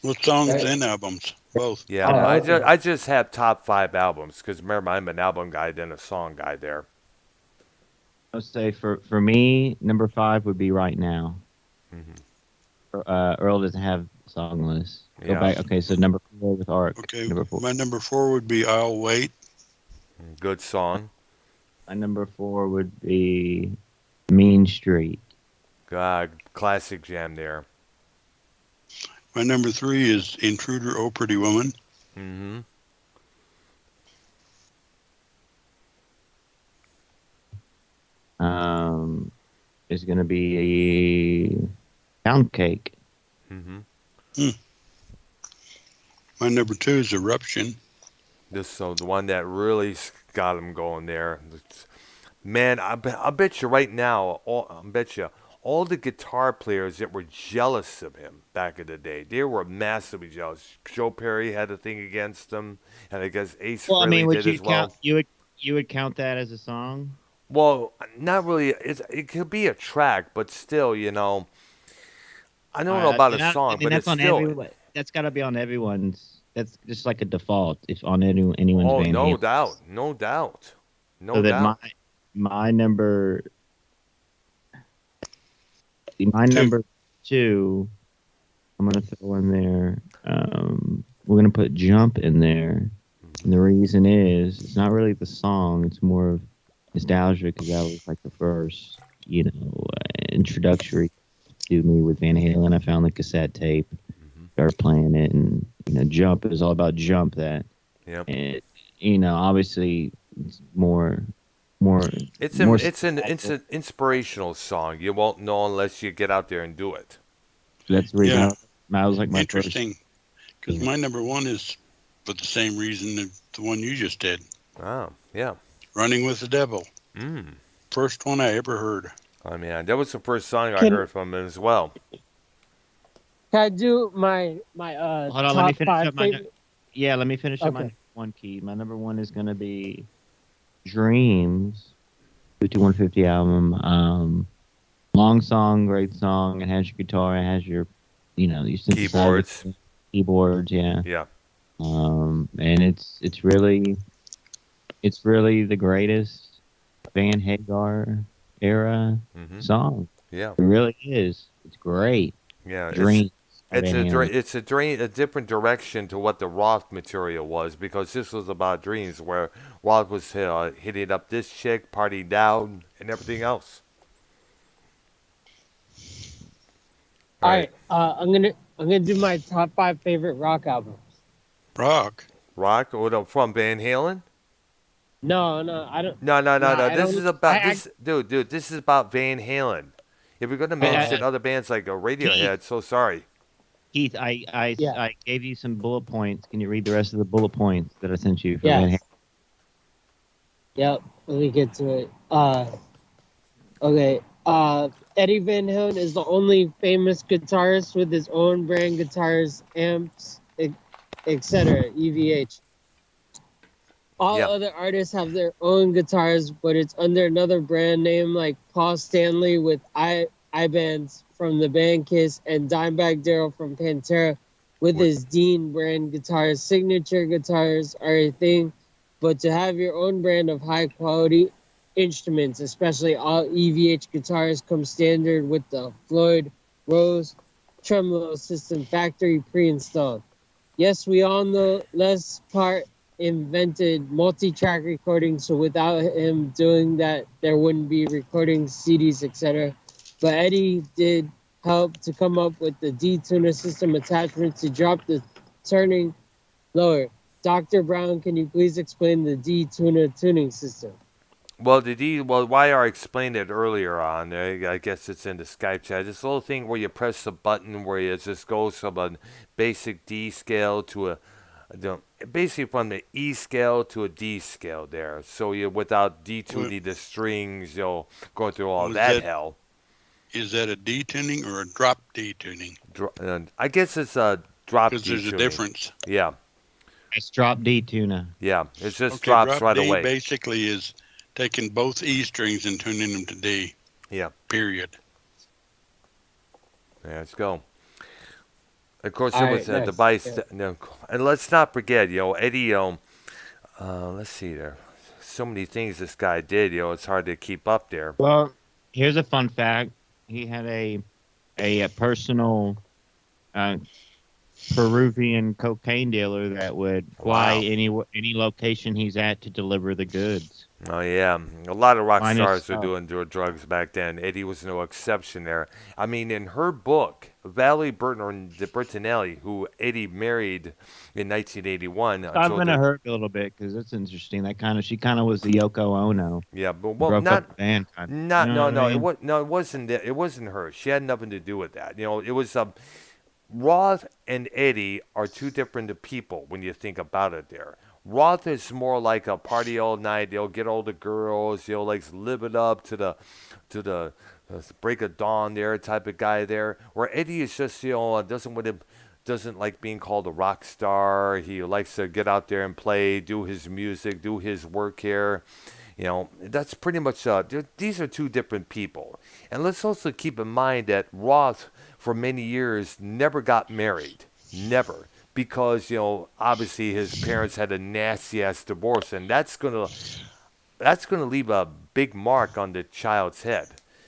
Well, songs and albums, both. Yeah, I just have top 5 albums because remember I'm an album guy then a song guy there. I'll say for me, number 5 would be Right Now. Mm-hmm. Earl doesn't have a song list. Go back. Okay, so number 4 with Ark. Okay, number 4. My number 4 would be I'll Wait. Good song. My number 4 would be Mean Street. God, classic jam there. My number 3 is Intruder, Oh Pretty Woman. Mm-hmm. Is going to be Pound Cake. Mm-hmm. My number 2 is Eruption. The one that really got him going there. Man, I bet you right now, all the guitar players that were jealous of him back in the day, they were massively jealous. Joe Perry had a thing against him, and I guess Ace Frehley did as well. You would count that as a song? Well, not really. It could be a track, but still, I don't know about a song, but it's still. That's got to be on everyone's. That's just like a default if on anyone's. Oh, Van no Halen. doubt. So that my number. Number 2, I'm gonna throw in there. We're gonna put Jump in there, and the reason is it's not really the song; it's more of nostalgia because that was like the first, introductory to me with Van Halen. I found the cassette tape, started playing it, and Jump is all about Jump. That, and obviously it's more. It's an inspirational song. You won't know unless you get out there and do it. That's the reason I was like my interesting, because my number 1 is for the same reason as the one you just did. Oh, yeah. Running with the Devil. First one I ever heard. I mean, that was the first song I heard from him as well. Can I do my Hold on, top let me finish 5 up my favorite? let me finish up my one key. My number 1 is gonna be Dreams, 5150 album. Long song, great song. It has your guitar. It has your, your Keyboards. synthesizer, keyboards. Yeah. Yeah. And it's really the greatest Van Hagar era Hmm. song. Yeah. It really is. It's great. Yeah. Dreams. by It's Van Halen. a different direction to what the Roth material was, because this was about dreams, where Roth was hitting up this chick, party down, and everything else. All Right. right, I'm gonna do my top 5 favorite rock albums. Rock. Rock from Van Halen? No, no, I don't. No, no, No, no, no. I This don't. is about this, dude. This is about Van Halen. If you're gonna mention I other bands like Keith, Radiohead, so sorry. Keith, yeah, I gave you some bullet points. Can you read the rest of the bullet points that I sent you for Van yes, Halen? yep. Let me get to it. Okay. Eddie Van Halen is the only famous guitarist with his own brand guitars, amps, etc. EVH. All Yeah. other artists have their own guitars, but it's under another brand name, like Paul Stanley with I-Bands from the band Kiss and Dimebag Darrell from Pantera with What? his Dean brand guitars. Signature guitars are a thing, but to have your own brand of high quality instruments, especially all EVH guitars, come standard with the Floyd Rose tremolo system factory pre-installed. Yes, we all know Les Part invented multi-track recording, so without him doing that, there wouldn't be recording CDs, etc. But Eddie did help to come up with the D-tuner system attachment to drop the turning lower. Dr. Brown, can you please explain the D-tuner tuning system? Well, Wire explained it earlier on. I guess it's in the Skype chat. This little thing where you press the button where it just goes from a basic D scale to the, basically from the E scale to a D scale there. So you, without Wa- detuning the strings, you'll go through all Was that that hell. is that a detuning or a drop detuning? I guess it's a drop Because there's a detuning. difference. Yeah, It's drop D tuna. yeah. It just Okay, drops drop right D away. basically is taking both E strings and tuning them to D. Yeah. Period. Yeah, let's go. Of course, All it right, was a next. device. Yeah. No, and let's not forget, Eddie. Let's see there. So many things this guy did. It's hard to keep up there. Well, here's a fun fact. He had a personal uh, Peruvian cocaine dealer that would fly Wow. any location he's at to deliver the goods. Oh yeah, a lot of rock Minus stars were stuff. doing drugs back then. Eddie was no exception there. I mean, in her book, Valerie Bertinelli, who Eddie married in 1981, I'm until gonna the hurt a little bit because it's interesting. She kind of was the Yoko Ono. yeah, but Broke up the band, kind of. not You know no what no I mean? it wasn't that, it wasn't her. She had nothing to do with that. It was Roth and Eddie are two different people when you think about it there. Roth is more like a party all night. They'll get all the girls. Like live it up to the break of dawn there type of guy there. Where Eddie is just doesn't like being called a rock star. He likes to get out there and play, do his music, do his work here. That's pretty much these are two different people. And let's also keep in mind that Roth for many years never got married. Never. Because, obviously his parents had a nasty ass divorce, and that's gonna leave a big mark on the child's head.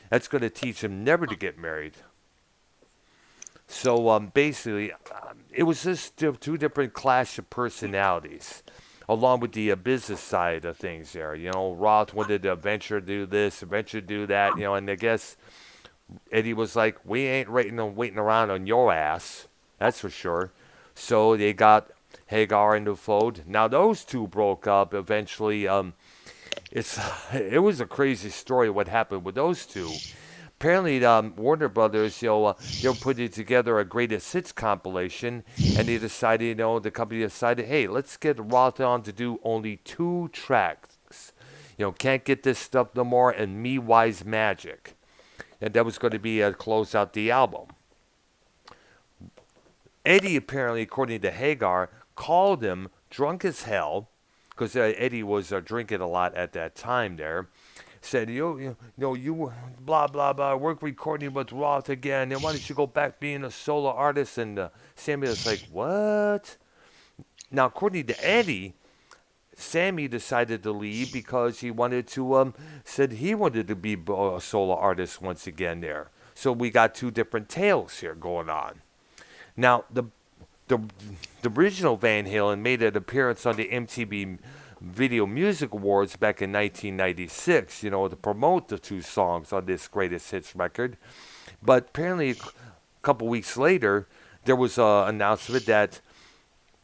That's gonna teach him never to get married. So basically, it was just two different clash of personalities, along with the business side of things. There, Roth wanted to venture do this, venture do that. And I guess Eddie was like, "We ain't waiting around on your ass, that's for sure." So they got Hagar in the fold. Now those two broke up eventually. It's it was a crazy story what happened with those two. Apparently, Warner Brothers, they were putting together a greatest hits compilation, and they decided, the company decided, hey, let's get Roth on to do only 2 tracks. Can't get this stuff no more, and Me Wise Magic, and that was going to be close out the album. Eddie apparently, according to Hagar, called him drunk as hell, because Eddie was drinking a lot at that time there. said, you blah blah blah, work recording with Roth again, and why don't you go back being a solo artist? And Sammy was like, what? Now, according to Eddie, Sammy decided to leave because he wanted to said he wanted to be a solo artist once again there. So we got two different tales here going on. Now, the the original Van Halen made an appearance on the MTV Video Music Awards back in 1996, to promote the two songs on this greatest hits record. But apparently, a couple weeks later, there was an announcement that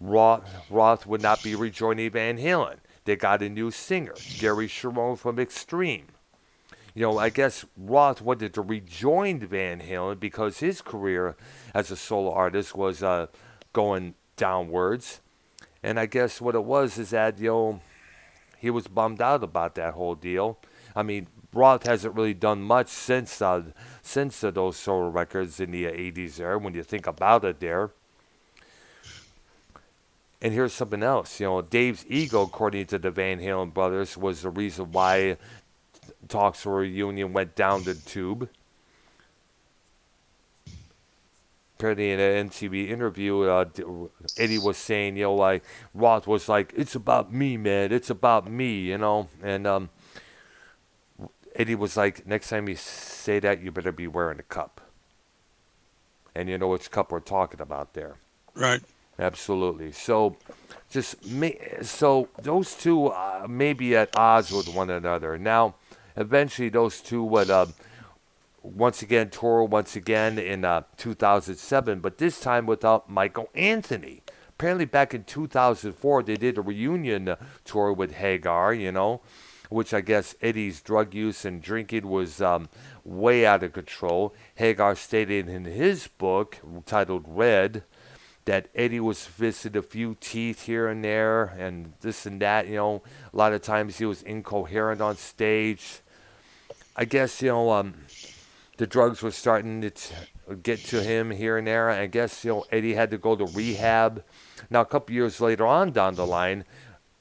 Roth would not be rejoining Van Halen. They got a new singer, Gary Cherone from Extreme. I guess Roth wanted to rejoin Van Halen because his career as a solo artist was going downwards. And I guess what it was is that, he was bummed out about that whole deal. I mean, Roth hasn't really done much since those solo records in the 80s there, when you think about it there. And here's something else. Dave's ego, according to the Van Halen brothers, was the reason why talks for a reunion went down the tube. Apparently in an MTV interview, Eddie was saying, like, Roth was like, it's about me, man. It's about me, And Eddie was like, next time you say that, you better be wearing a cup. And you know which cup we're talking about there. Right. Absolutely. So, so those two may be at odds with one another. Now, eventually, those two would once again tour in 2007, but this time without Michael Anthony. Apparently, back in 2004, they did a reunion tour with Hagar. Which I guess Eddie's drug use and drinking was way out of control. Hagar stated in his book titled Red that Eddie was missing a few teeth here and there and this and that, a lot of times he was incoherent on stage. I guess, the drugs were starting to get to him here and there. I guess, Eddie had to go to rehab. Now, a couple years later on down the line,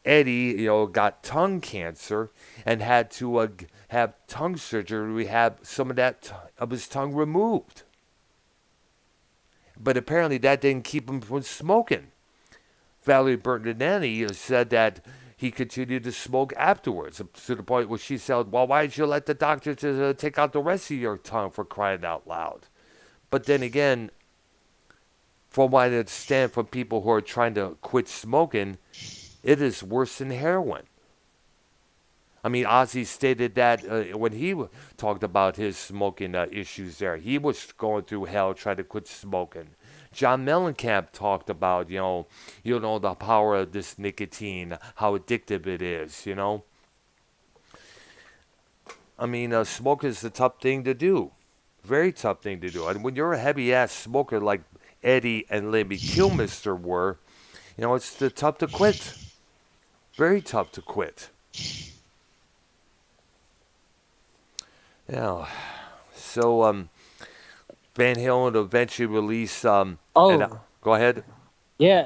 Eddie, got tongue cancer and had to have tongue surgery to have some of of his tongue removed. But apparently that didn't keep him from smoking. Valerie Bertinelli said that he continued to smoke afterwards, to the point where she said, well, why did you let the doctor just take out the rest of your tongue, for crying out loud? But then again, from what I understand from people who are trying to quit smoking, it is worse than heroin. I mean, Ozzy stated that when he talked about his smoking issues there. He was going through hell trying to quit smoking. John Mellencamp talked about, the power of this nicotine, how addictive it is, I mean, smoke is a tough thing to do. Very tough thing to do. And when you're a heavy-ass smoker like Eddie and Lemmy Kilmister were, it's tough to quit. Very tough to quit. Yeah. So, Van Halen eventually released. Go ahead. Yeah,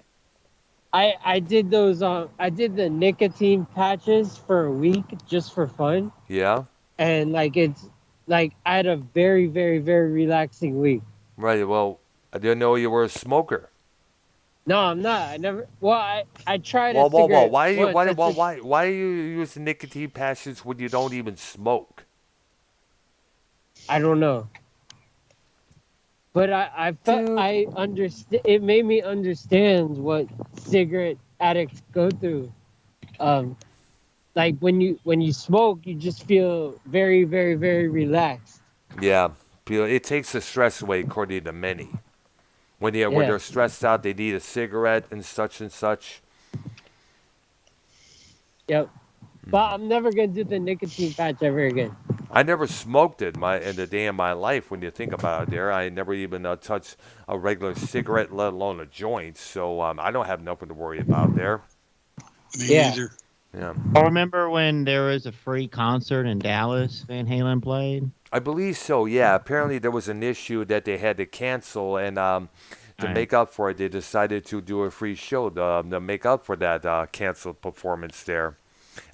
I did those. I did the nicotine patches for a week just for fun. Yeah. And it's I had a very, very, very relaxing week. Right. Well, I didn't know you were a smoker. No, I'm not. I never. Well, I tried. Whoa. Why are you using nicotine patches when you don't even smoke? I don't know. But I felt I understand. It made me understand what cigarette addicts go through. When you smoke, you just feel very, very, very relaxed. Yeah, it takes the stress away, according to many. When they're stressed out, they need a cigarette and such and such. Yep. But I'm never gonna do the nicotine patch ever again. I never smoked it in a day in my life. When you think about it, there, I never even touched a regular cigarette, let alone a joint. So I don't have nothing to worry about there. Me either. Yeah. I remember when there was a free concert in Dallas, Van Halen played. I believe so. Yeah. Apparently there was an issue that they had to cancel, and to make up for it, they decided to do a free show to make up for that canceled performance there.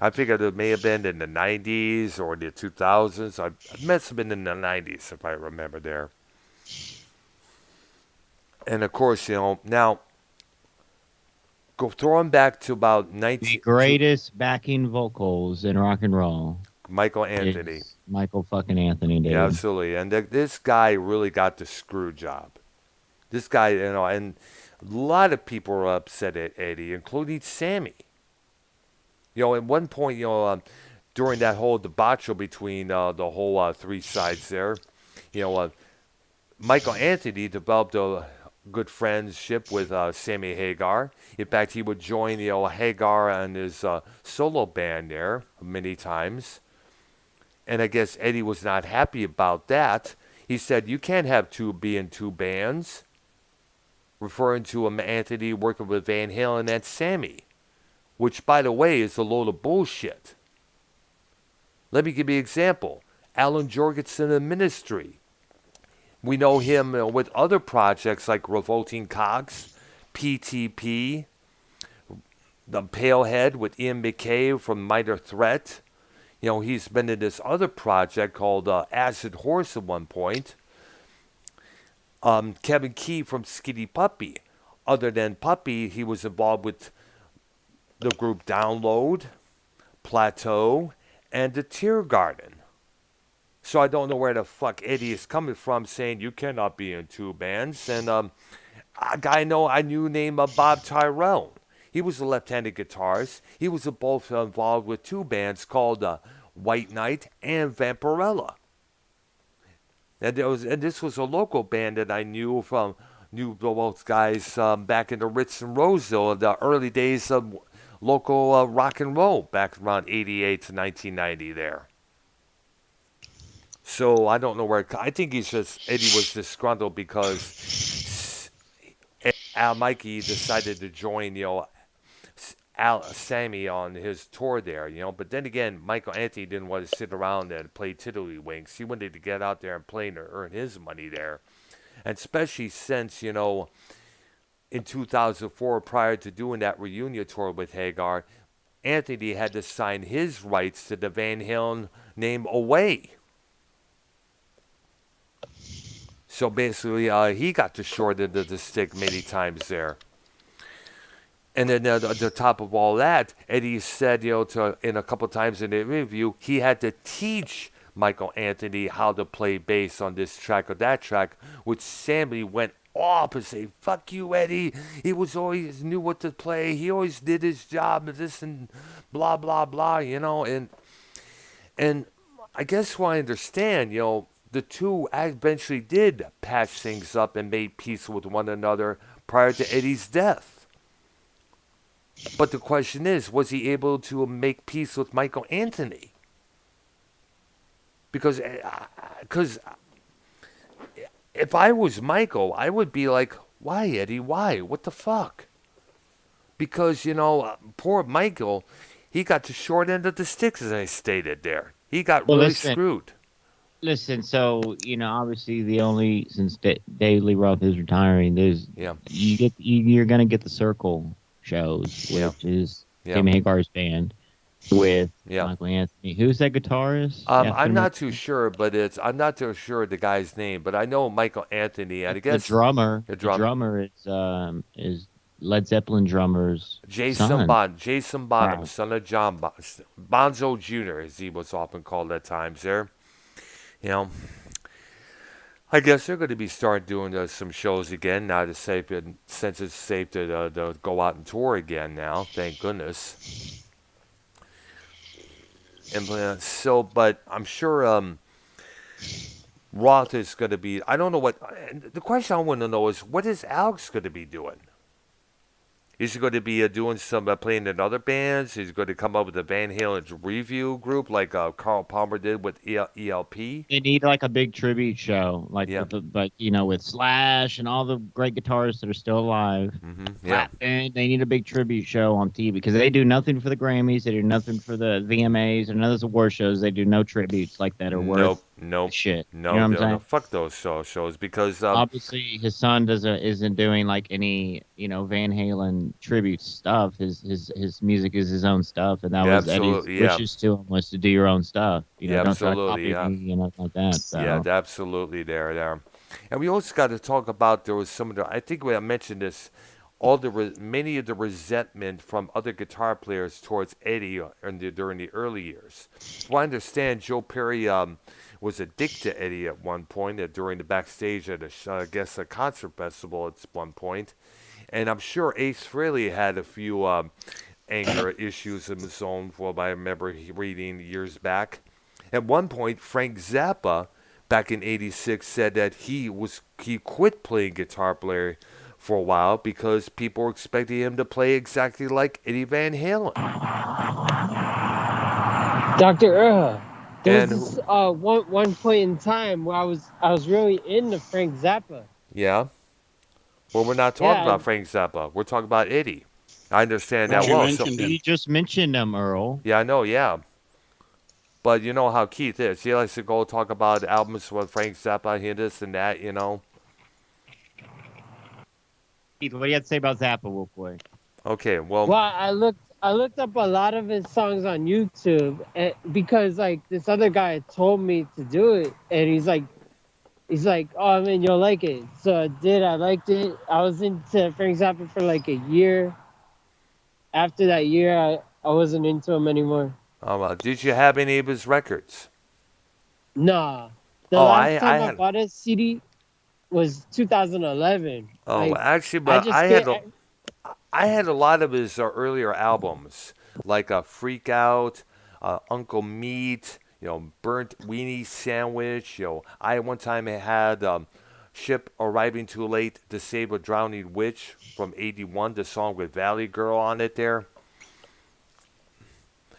I figured it may have been in the 90s or the 2000s. It must have been in the 90s if I remember there. And of course, now go throwing back to about The 19 greatest backing vocals in rock and roll Michael Anthony. is Michael fucking Anthony, dude. Yeah, absolutely. And this guy really got the screw job. This guy, and a lot of people were upset at Eddie, including Sammy. At one point, during that whole debacle between the whole three sides there, Michael Anthony developed a good friendship with Sammy Hagar. In fact, he would join Hagar and his solo band there many times. And I guess Eddie was not happy about that. He said, "You can't have be in two bands," referring to Anthony working with Van Halen and Sammy, which, by the way, is a load of bullshit. Let me give you an example. Alan Jorgensen and Ministry. We know him with other projects like Revolting Cogs, PTP, The Palehead with Ian McKay from Minor Threat. He's been in this other project called Acid Horse at one point. Kevin Key from Skinny Puppy. Other than Puppy, he was involved with the group Download, Plateau, and the Tear Garden. So I don't know where the fuck Eddie is coming from saying you cannot be in two bands. And a guy I knew named Bob Tyrell. He was a left-handed guitarist. He was both involved with two bands called White Knight and Vampirella. And this was a local band that I knew both guys back in the Ritz and Roseville in the early days of local rock and roll back around 88 to 1990 there. So I don't know where. I think Eddie was disgruntled because Mikey decided to join, Sammy on his tour there, But then again, Michael Anthony didn't want to sit around and play tiddlywinks. He wanted to get out there and play and earn his money there. And especially since, in 2004, prior to doing that reunion tour with Hagar, Anthony had to sign his rights to the Van Halen name away. So basically, he got the short end of the stick many times there. And then at the top of all that, Eddie said, in a couple times in the interview, he had to teach Michael Anthony how to play bass on this track or that track, which Sammy went off and say, "Fuck you, Eddie. He was always knew what to play. He always did his job, this and blah, blah, blah, And I guess what I understand, the two eventually did patch things up and made peace with one another prior to Eddie's death. But the question is, was he able to make peace with Michael Anthony? Because if I was Michael, I would be like, "Why, Eddie? Why? What the fuck?" Because, poor Michael, he got the short end of the stick, as I stated there. He got really screwed. Listen, so obviously since Dave Lee Roth is retiring, you're gonna get the Circle shows, which is Sammy Hagar's band with Michael Anthony. Who's that guitarist? I'm not too sure, but I'm not too sure the guy's name, but I know Michael Anthony. I guess the drummer is Led Zeppelin drummer's Jason son. Bonham, Wow. son of John Bonzo Jr., as he was often called at times there. I guess they're going to be starting doing some shows again now since it's safe to go out and tour again now. Thank goodness. And but I'm sure Roth is going to be. I don't know what. The question I want to know is, what is Alex going to be doing? Is he going to be doing some playing in other bands? Is he going to come up with a Van Halen review group like Carl Palmer did with ELP? They need like a big tribute show, with Slash and all the great guitarists that are still alive. And they need a big tribute show on TV because they do nothing for the Grammys, they do nothing for the VMAs, and none of those award shows. They do no tributes like that or worth Nope. shit. No, You know what I'm no, saying? fuck those shows because Obviously, his son isn't doing like any Van Halen tribute stuff. His music is his own stuff, and that yeah, was Eddie's absolutely, yeah, wishes to him was to do your own stuff. yeah, Don't try to absolutely, copy yeah. me, like that. Yeah, So absolutely there. And we also got to talk about there was some of the, I think I mentioned this, many of the resentment from other guitar players towards Eddie during the early years. Well, I understand Joe Perry was a dick to Eddie at one point during the backstage at I guess a concert festival at one point. And I'm sure Ace Frehley had a few anger issues of his own. Well, I remember reading years back. At one point, Frank Zappa, back in '86, said that he quit playing guitar player for a while because people were expecting him to play exactly like Eddie Van Halen. Dr. Urha, there was And this one point in time where I was really into Frank Zappa. yeah, well, we're not talking Yeah, about Frank Zappa. We're talking about Eddie. I understand But that you well. So mentioned you him. just mentioned him, Earl. yeah, I know. Yeah. But you know how Keith is. He likes to go talk about albums with Frank Zappa, he this and that. Keith, what do you have to say about Zappa, real quick? Okay, well, well, I looked up a lot of his songs on YouTube because like this other guy told me to do it, and he's like, oh man, you'll like it. So I did. I liked it. I was into Frank Zappa for like a year. After that year, I wasn't into him anymore. did you have any of his records? Nah. The Oh, last I time I had. bought a CD was 2011. Oh, Like, actually, I but just can't. I had a lot of his earlier albums, like Freak Out, Uncle Meat, Burnt Weenie Sandwich. I one time had Ship Arriving Too Late to Save a Drowning Witch from '81, the song with Valley Girl on it there.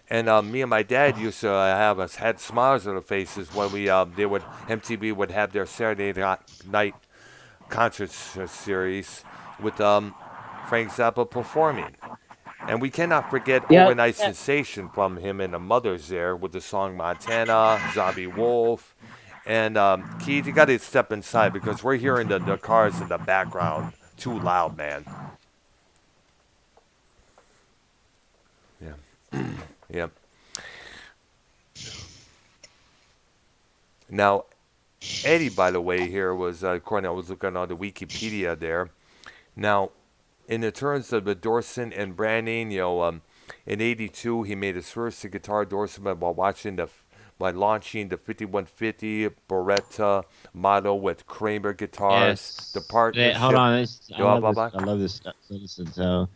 And me and my dad used to have us had smiles on our faces when MTV would have their Saturday night concert series with Frank Zappa performing. And we cannot forget Yeah, Overnight Sensation from him and the Mothers there with the song Montana, Zombie Wolf. And Keith, you got to step inside because we're hearing the cars in the background too loud, man. Yeah. Yep. Now, Eddie, by the way, here was, according I was looking on the Wikipedia there. Now, in the terms of endorsement and branding, in '82 he made his first guitar endorsement while launching the 5150 Beretta model with Kramer guitars. Yes. The partnership. Hold on. Blah, blah, blah. I love this stuff. So listen, so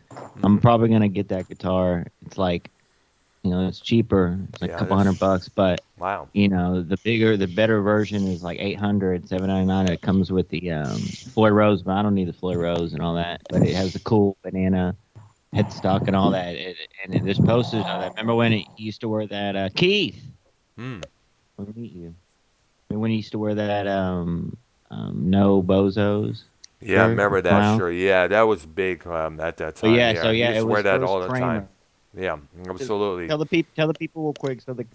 I'm probably gonna get that guitar. It's like, it's cheaper. It's like Yeah, a couple $100, but Wow. the better version is like 800, $799. It comes with the Floyd Rose, but I don't need the Floyd Rose and all that. But it has the cool banana headstock and all that. And there's posters of that. Remember when he used to wear that? Keith, Hmm. let me meet you. When he used to wear that no bozos. Yeah, I shirt, remember that. clown. Sure. Yeah, that was big at that But time. yeah, so he yeah, used it to was wear that first all the Kramer. time. Yeah, absolutely. Tell the people real quick. So the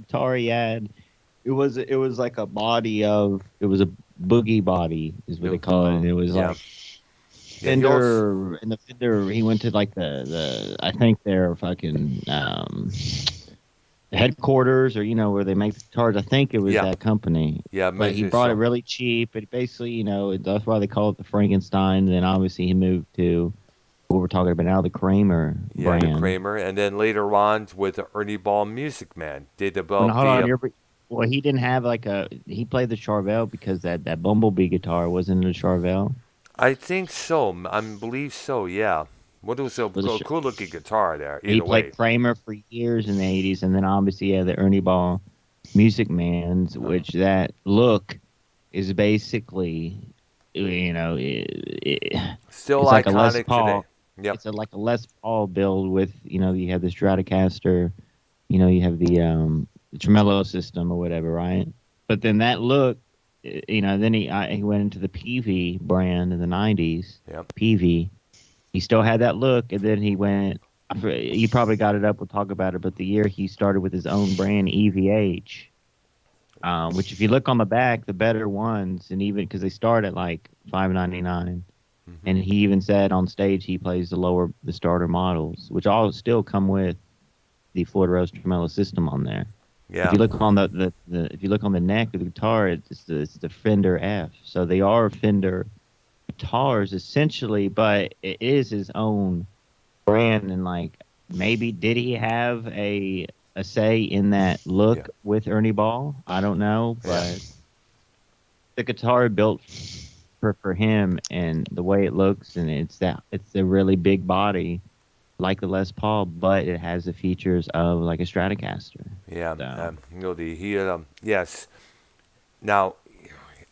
Atari Ad, it was like a body of, it was a boogie body is what they call it. And it was Yeah. like Yeah, he also- Fender, and the Fender. He went to like the I think their fucking headquarters, or where they make the guitars. I think it was Yeah. that company. Yeah, But he maybe brought so. it really cheap. But basically, that's why they call it the Frankenstein. And then obviously he moved to what we're talking about now, the Kramer Yeah, brand. the Kramer, and then later on with the Ernie Ball Music Man, they Well, developed hold on. the. Well, he didn't have he played the Charvel because that Bumblebee guitar wasn't a Charvel. I think so. I believe so. Yeah. What was a Was it cool looking guitar there? He Either played way. Kramer for years in the 80s, and then obviously the Ernie Ball Music Man's, which that look is basically, Still it's like a Les iconic Paul. today. Yep. It's like a Les Paul build with, you have the Stratocaster, you have the tremolo system or whatever, right? But then that look, then he went into the PV brand in the 90s. Yep. PV. He still had that look, and then he went. You probably got it up. We'll talk about it. But the year he started with his own brand, EVH. Which if you look on the back, the better ones, and even because they start at like $5.99, and he even said on stage he plays the starter models, which all still come with the Floyd Rose tremolo system on there. If Yeah. you look on the if you look on the neck of the guitar, it's the Fender F. So they are Fender guitars essentially, but it is his own brand. And like maybe did he have a say in that look Yeah. with Ernie Ball? I don't know, Yeah. but the guitar built for him and the way it looks, and it's a really big body like the Les Paul, but it has the features of like a Stratocaster. Yeah. So. Yes. Now,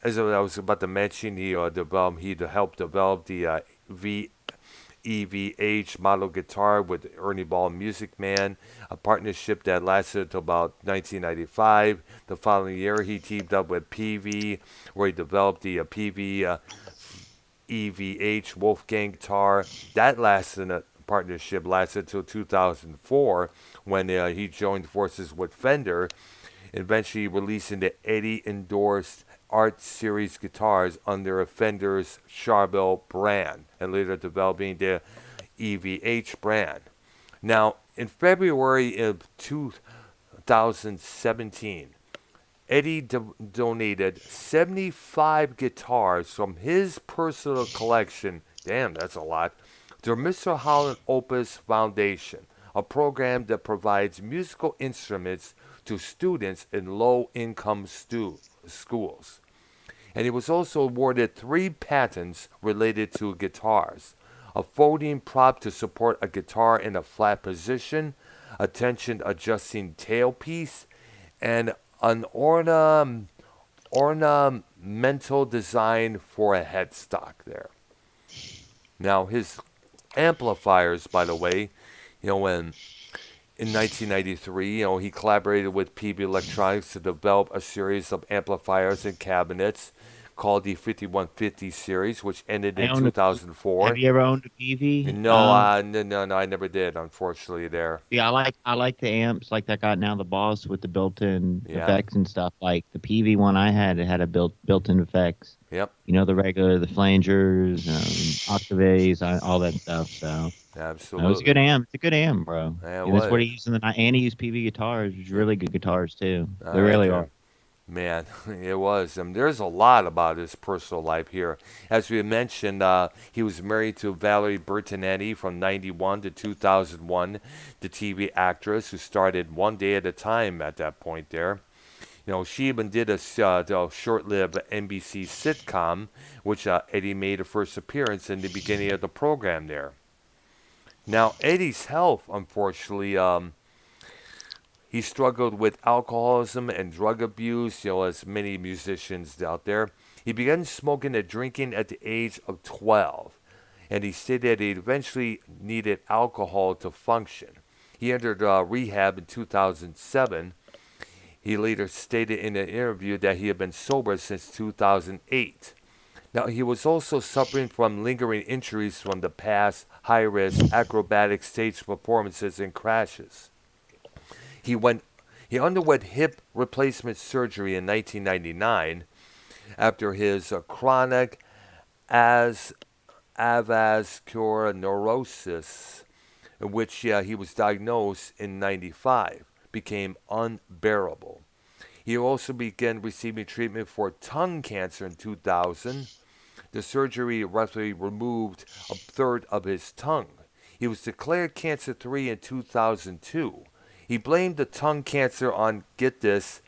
as I was about to mention, he helped develop the EVH model guitar with Ernie Ball Music Man, a partnership that lasted until about 1995. The following year, he teamed up with PV, where he developed the PV EVH Wolfgang guitar. That partnership lasted until 2004, when he joined forces with Fender, eventually releasing the Eddie endorsed Art Series guitars under a Fender's Charbel brand, and later developing the EVH brand. Now, in February of 2017, Eddie donated 75 guitars from his personal collection, damn, that's a lot, to Mr. Holland Opus Foundation, a program that provides musical instruments to students in low-income schools. And he was also awarded 3 patents related to guitars: a folding prop to support a guitar in a flat position, a tension-adjusting tailpiece, and an ornamental design for a headstock there. Now, his amplifiers, by the way, when in 1993, he collaborated with PB Electronics to develop a series of amplifiers and cabinets called the 5150 series, which ended in 2004. Have you ever owned a PV? No, no, I never did, unfortunately. There. Yeah, I like the amps like that got now the Boss with the built-in Yeah. effects and stuff. Like the PV one I had, it had a built-in effects. Yep. The regular, the flangers, octaves, all that stuff. So Absolutely. it was a good amp. It's a good amp, bro. Yeah, And that's what was. he used in the night. And he used PV guitars, which is really good guitars too. All They right, really there. are. Man, it was. There's a lot about his personal life here. As we mentioned, he was married to Valerie Bertinetti from 91 to 2001, the TV actress who started One Day at a Time at that point there. She even did a short-lived NBC sitcom, which Eddie made a first appearance in the beginning of the program there. Now, Eddie's health, unfortunately, he struggled with alcoholism and drug abuse, as many musicians out there. He began smoking and drinking at the age of 12, and he stated that he eventually needed alcohol to function. He entered rehab in 2007. He later stated in an interview that he had been sober since 2008. Now, he was also suffering from lingering injuries from the past high-risk acrobatic stage performances and crashes. He underwent hip replacement surgery in 1999 after his chronic avascular neurosis, in which he was diagnosed in 95, became unbearable. He also began receiving treatment for tongue cancer in 2000. The surgery roughly removed a third of his tongue. He was declared cancer-free in 2002. He blamed the tongue cancer on, get this,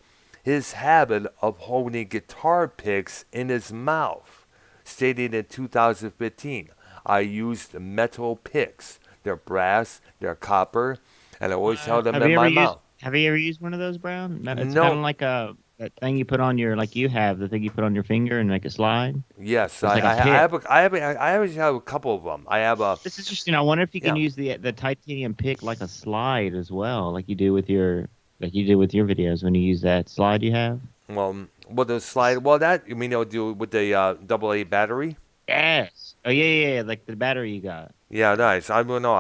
his habit of holding guitar picks in his mouth, stating in 2015, "I used metal picks. They're brass, they're copper, and I always held them in my mouth." Have you ever used one of those, Brown? It's No. kind of like that thing you put on the thing you put on your finger and make it slide. Yes, It's like a I always have a couple of them. I have a. This is interesting. I wonder if you can Yeah. use the titanium pick like a slide as well, like you do with your videos when you use that slide you have. Well, the slide. Well, that you mean they'll do with the AA battery? Yes. Oh yeah, like the battery you got. Yeah, nice. I don't know.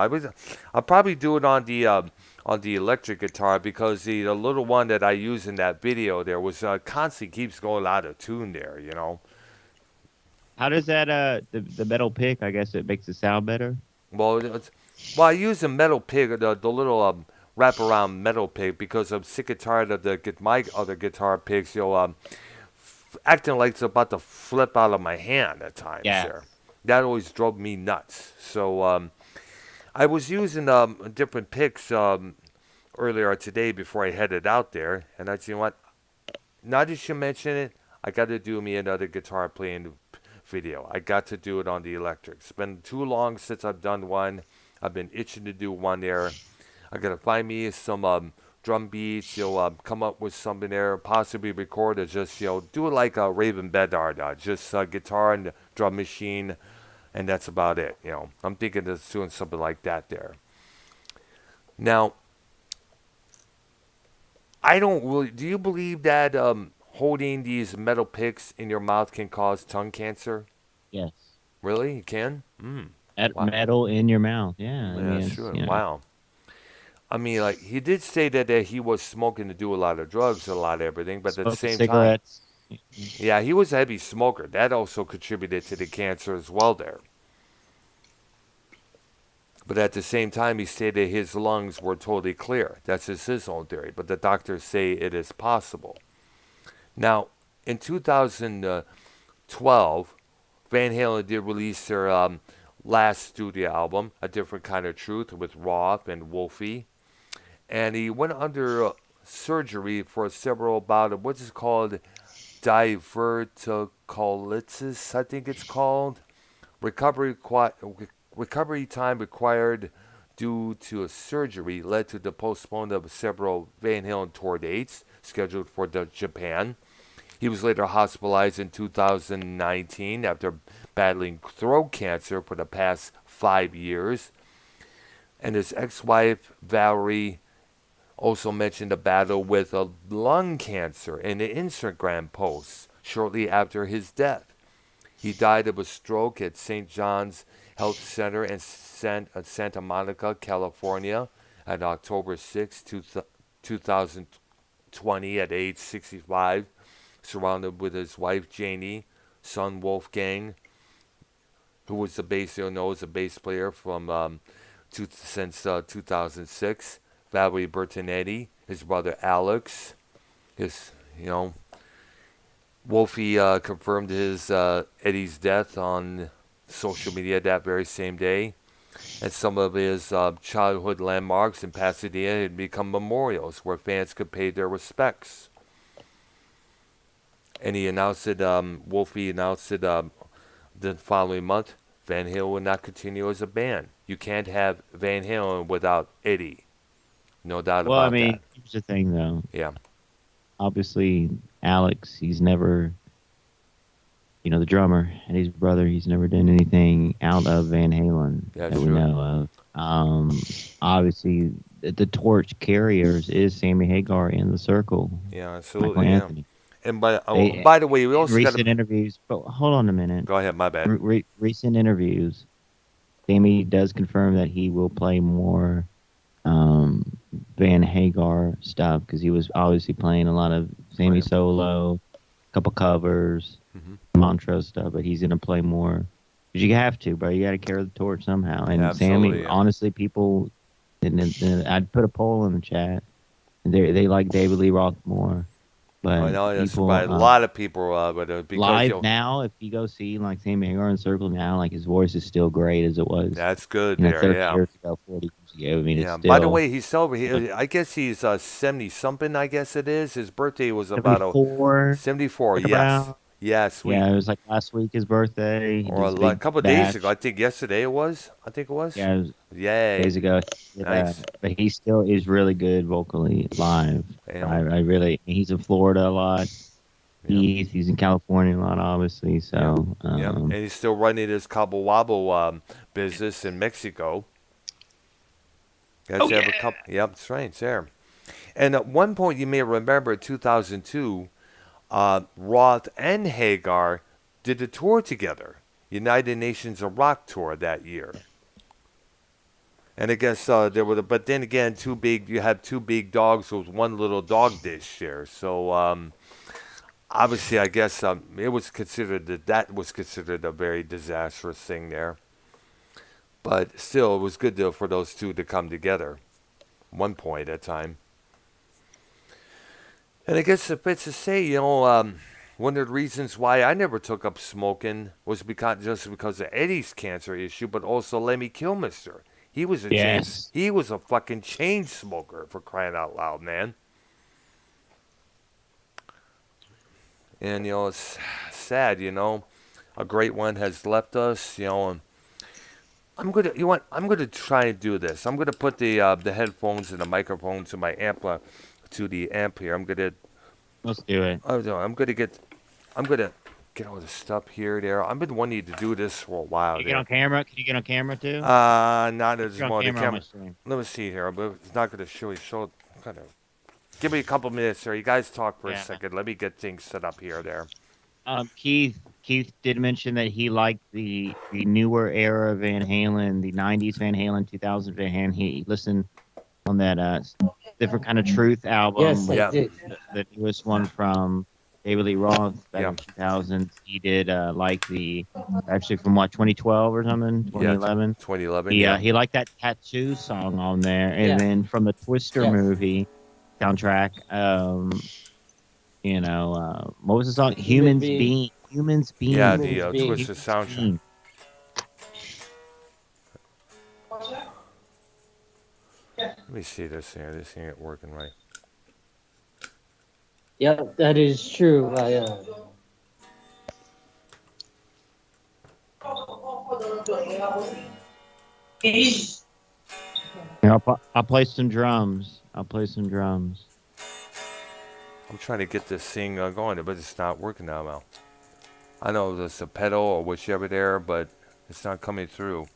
I'll probably do it on on the electric guitar because the little one that I used in that video there was constantly keeps going out of tune there, you know. How does that the metal pick? I guess it makes it sound better. Well, I use a metal pig, the little wraparound metal pig because I'm sick and tired of my other guitar picks, acting like it's about to flip out of my hand at times. Yeah. There, that always drove me nuts. So I was using different picks earlier today before I headed out there, and I said, you know what? Now that you mention it, I got to do me another guitar playing video. I got to do it on the electric. It's been too long since I've done one. I've been itching to do one there. I got to find me some drum beats, come up with something there, possibly record it, just, do it like a Raven Bedard, just guitar and drum machine, and that's about it, I'm thinking of doing something like that there. Now, do you believe that holding these metal picks in your mouth can cause tongue cancer? Yes. Really? You can? Wow. Metal in your mouth. Yeah. I mean, Yeah, sure. Wow. I mean, like, he did say that he was smoking to do a lot of drugs, a lot of everything, but at the same cigarettes. time, yeah, he was a heavy smoker. That also contributed to the cancer as well there. But at the same time, he stated his lungs were totally clear. That's just his own theory. But the doctors say it is possible. Now, in 2012, Van Halen did release their last studio album, A Different Kind of Truth, with Roth and Wolfie. And he went under surgery for several bout of what's it called, diverticulitis, I think it's called. Recovery time required due to a surgery led to the postponement of several Van Halen tour dates scheduled for Japan. He was later hospitalized in 2019 after battling throat cancer for the past 5 years. And his ex-wife, Valerie, also mentioned a battle with lung cancer in an Instagram post shortly after his death. He died of a stroke at St. John's Health Center in Santa Monica, California, on October 6, 2020, at age 65, surrounded with his wife Janie, son Wolfgang, who was a bass player from since 2006. Valerie Bertinetti, his brother Alex, Wolfie confirmed his Eddie's death on social media that very same day, and some of his childhood landmarks in Pasadena had become memorials where fans could pay their respects. And he announced it. Wolfie announced it the following month. Van Halen will not continue as a band. You can't have Van Halen without Eddie. No doubt about that. Well, I mean, here's the thing, though. Yeah. Obviously, Alex, he's never, the drummer, and his brother, he's never done anything out of Van Halen that we know of. Obviously, the torch carriers is Sammy Hagar in the Circle. Yeah, absolutely. Michael Anthony. And by the way, we also got recent interviews. But hold on a minute. Go ahead, my bad. Recent interviews, Sammy does confirm that he will play more Van Hagar stuff because he was obviously playing a lot of Sammy solo, a couple covers, Montrose stuff, but he's gonna play more because you have to, bro. You got to carry the torch somehow. And Sammy, honestly, people, and I'd put a poll in the chat, and they like David Lee Roth more. But I know that's right. A lot of people, but because live now, if you go see like Sammy Hagar in Circle now, like his voice is still great as it was. That's good. 30 years ago, 40 years ago. I mean, yeah. It's still, by the way, he's celebrating. I guess he's 70 something. I guess it is. His birthday was about 74. Yes. Yes. It was like last week his birthday. Or a couple of days ago. I think yesterday it was. Yeah. It was days ago. Nice. But he still is really good vocally live. He's in Florida a lot. Yeah. He's in California a lot, obviously. So and he's still running his Cabo Wabo business in Mexico. Yep, that's right. It's there. And at one point, you may remember, 2002, Roth and Hagar did a tour together, United Nations of Rock tour that year. And I guess there were, but then again, you had two big dogs with one little dog dish there. So obviously, I guess it was considered that was considered a very disastrous thing there. But still, it was good for those two to come together, one point at a time. And I guess if it's to say, one of the reasons why I never took up smoking was just because of Eddie's cancer issue, but also Lemmy Kilmister. Yes. He was a fucking chain smoker, for crying out loud, man. And it's sad, a great one has left us, and I'm gonna try and do this. I'm gonna put the headphones and the microphone to my to the amp here. Let's do it. I'm gonna get all the stuff here, there. I've been wanting to do this for a while. Can you get on camera? Can you get on camera too? Not as You're much. on camera on my stream. Let me see here, but it's not gonna show. Kind of. Give me a couple minutes here. You guys talk for a second. Let me get things set up here, there. Keith did mention that he liked the newer era Van Halen, the '90s Van Halen, 2000 Van Halen. He listened on that different kind of Truth album. Yes, I did. The newest one from David Lee Roth back in 2000. He did like actually from 2012 or something, 2011. 2011. He liked that Tattoo song on there, and then from the Twister movie soundtrack. What was the song? Humans Being. Yeah, the Twister soundtrack. Let me see this here. This thing ain't working right. Yep, that is true. I'll play some drums. I'm trying to get this thing going, but it's not working now. I know there's a pedal or whichever there, but it's not coming through.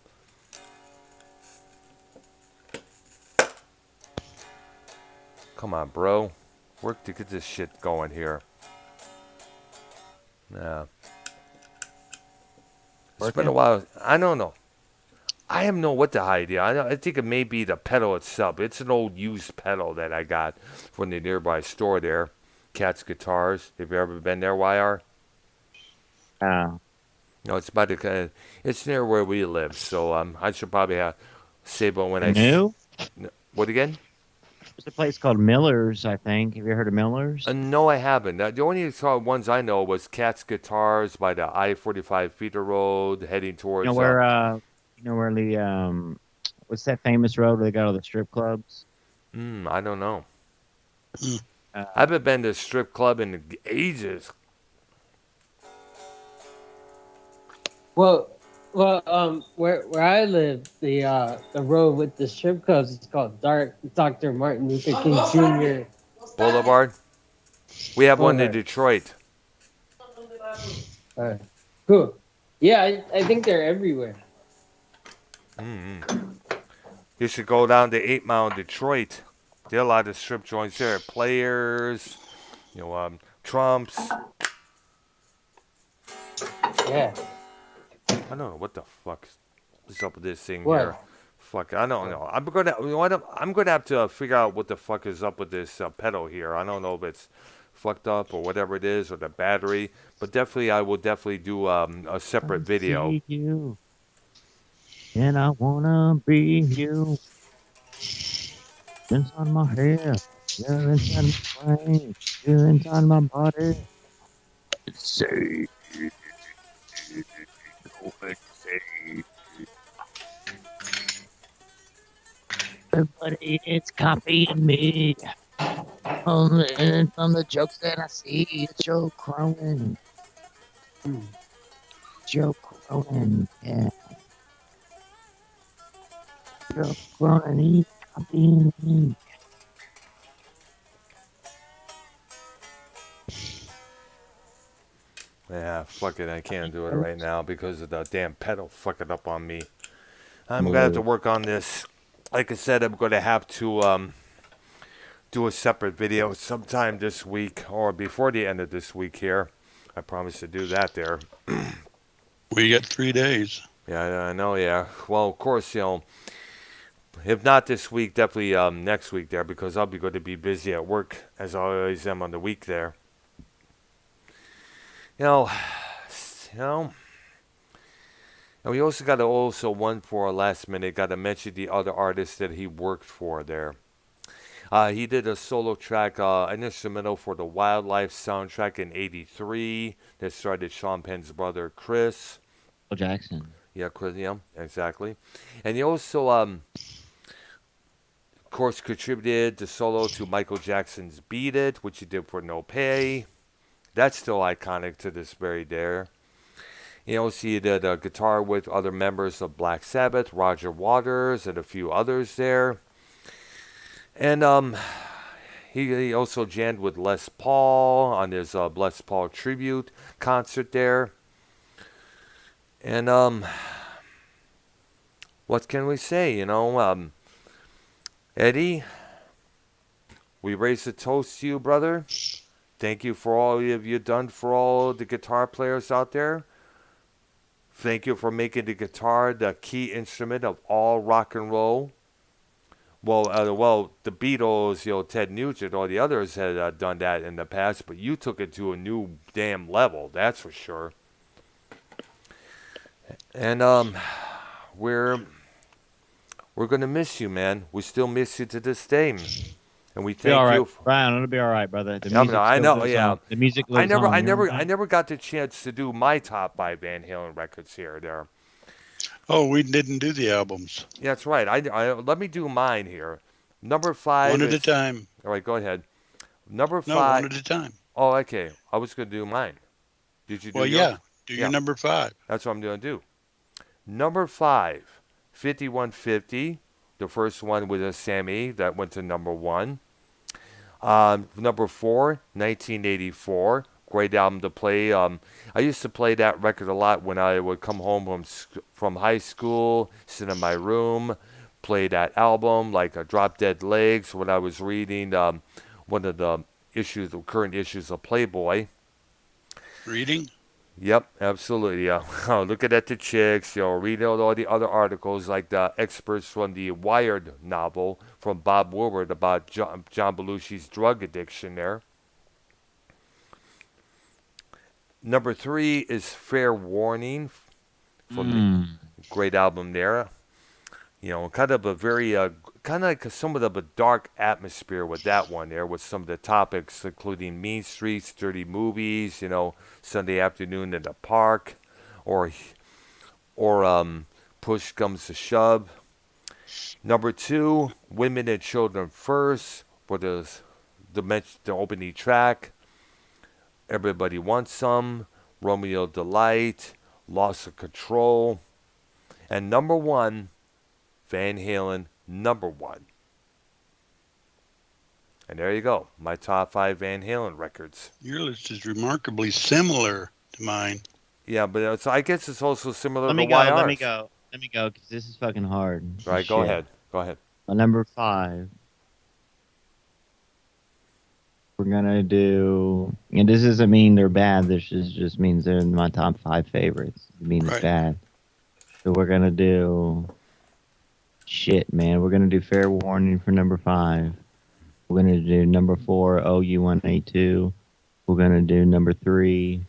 Come on, bro. Work to get this shit going here. Yeah. It's been a while. I don't know. I have no what the idea. I think it may be the pedal itself. It's an old used pedal that I got from the nearby store there. Cat's Guitars. Have you ever been there, YR? No, it's it's near where we live, so I should probably save it when What again? There's a place called Miller's, I think. Have you heard of Miller's? No, I haven't. The only ones I know was Cat's Guitars by the I-45 feeder road, heading towards. You know where the what's that famous road where they got all the strip clubs? I don't know. I haven't been to a strip club in ages. Well, where I live, the road with the strip clubs is called Dr. Martin Luther King Jr. Boulevard. We have one in Detroit. Cool. Yeah, I think they're everywhere. You should go down to 8 Mile in Detroit. There are a lot of strip joints there. Players, Trumps. Yeah. I don't know what the fuck is up with this thing here. Fuck, I don't know. I'm gonna have to figure out what the fuck is up with this pedal here. I don't know if it's fucked up or whatever it is, or the battery. But definitely, I will definitely do a separate video. See you, and I wanna be you. Inside my hair, you're inside my brain, you're inside my body. Say. Everybody, it's copying me. And from the jokes that I see, it's Joe Cronin. Joe Cronin, yeah. Joe Cronin, he's copying me. Yeah, fuck it. I can't do it right now because of the damn pedal fucking up on me. I'm going to have to work on this. Like I said, I'm going to have to do a separate video sometime this week or before the end of this week here. I promise to do that there. We got 3 days. Yeah, I know, yeah. Well, of course, If not this week, definitely next week there, because I'll be going to be busy at work as I always am on the week there. You know, you know. And we also got to also one for our last minute. Got to mention the other artists that he worked for there. He did a solo track, an instrumental for the Wildlife soundtrack in '83 that started Sean Penn's brother Chris. Jackson. Yeah, Chris. Yeah, exactly. And he also, of course, contributed the solo to Michael Jackson's "Beat It," which he did for No Pay. That's still iconic to this very day. He also did a guitar with other members of Black Sabbath, Roger Waters, and a few others there. And he also jammed with Les Paul on his Les Paul tribute concert there. And what can we say? Eddie, we raise a toast to you, brother. Thank you for all you've done for all the guitar players out there. Thank you for making the guitar the key instrument of all rock and roll. Well, the Beatles, Ted Nugent, all the others had done that in the past, but you took it to a new damn level, that's for sure. And we're gonna miss you, man. We still miss you to this day, and we thank you. Brian, it'll be all right, brother. The Yeah, music I know. goes Yeah, on. The music lives on. I never got the chance to do my top 5 Van Halen records here. There. Oh, we didn't do the albums. Yeah, that's right. I let me do mine here. Number 5. One at a time. All right, go ahead. Number 5. No, one at a time. Oh, okay. I was going to do mine. Did you do Well, yours? yeah. Do your number 5. That's what I'm going to do. Number 5, 5150. The first one with a Sammy that went to number 1. Number 4, 1984. Great album to play. I used to play that record a lot when I would come home from high school, sit in my room, play that album like Drop Dead Legs when I was reading one of the current issues of Playboy. Reading? Yep, absolutely. Looking at the chicks, reading all the other articles like the experts from the Wired novel from Bob Woodward about John Belushi's drug addiction there. Number 3 is Fair Warning from the great album there. Kind of a very, kind of like somewhat of a dark atmosphere with that one there, with some of the topics including mean streets, dirty movies, Sunday afternoon in the park, or push comes to shove. Number 2, Women and Children First, for the opening track. Everybody Wants Some, Romeo Delight, Loss of Control, and number 1, Van Halen, number 1. And there you go, my top 5 Van Halen records. Your list is remarkably similar to mine. Yeah, but I guess it's also similar to YR's. Let me go, because this is fucking hard. All right, go ahead. Number 5. We're gonna do, and this doesn't mean they're bad. This just means they're in my top 5 favorites. It means it's bad. So we're gonna do, we're gonna do Fair Warning for number 5. We're gonna do number 4, OU182. We're gonna do number 3,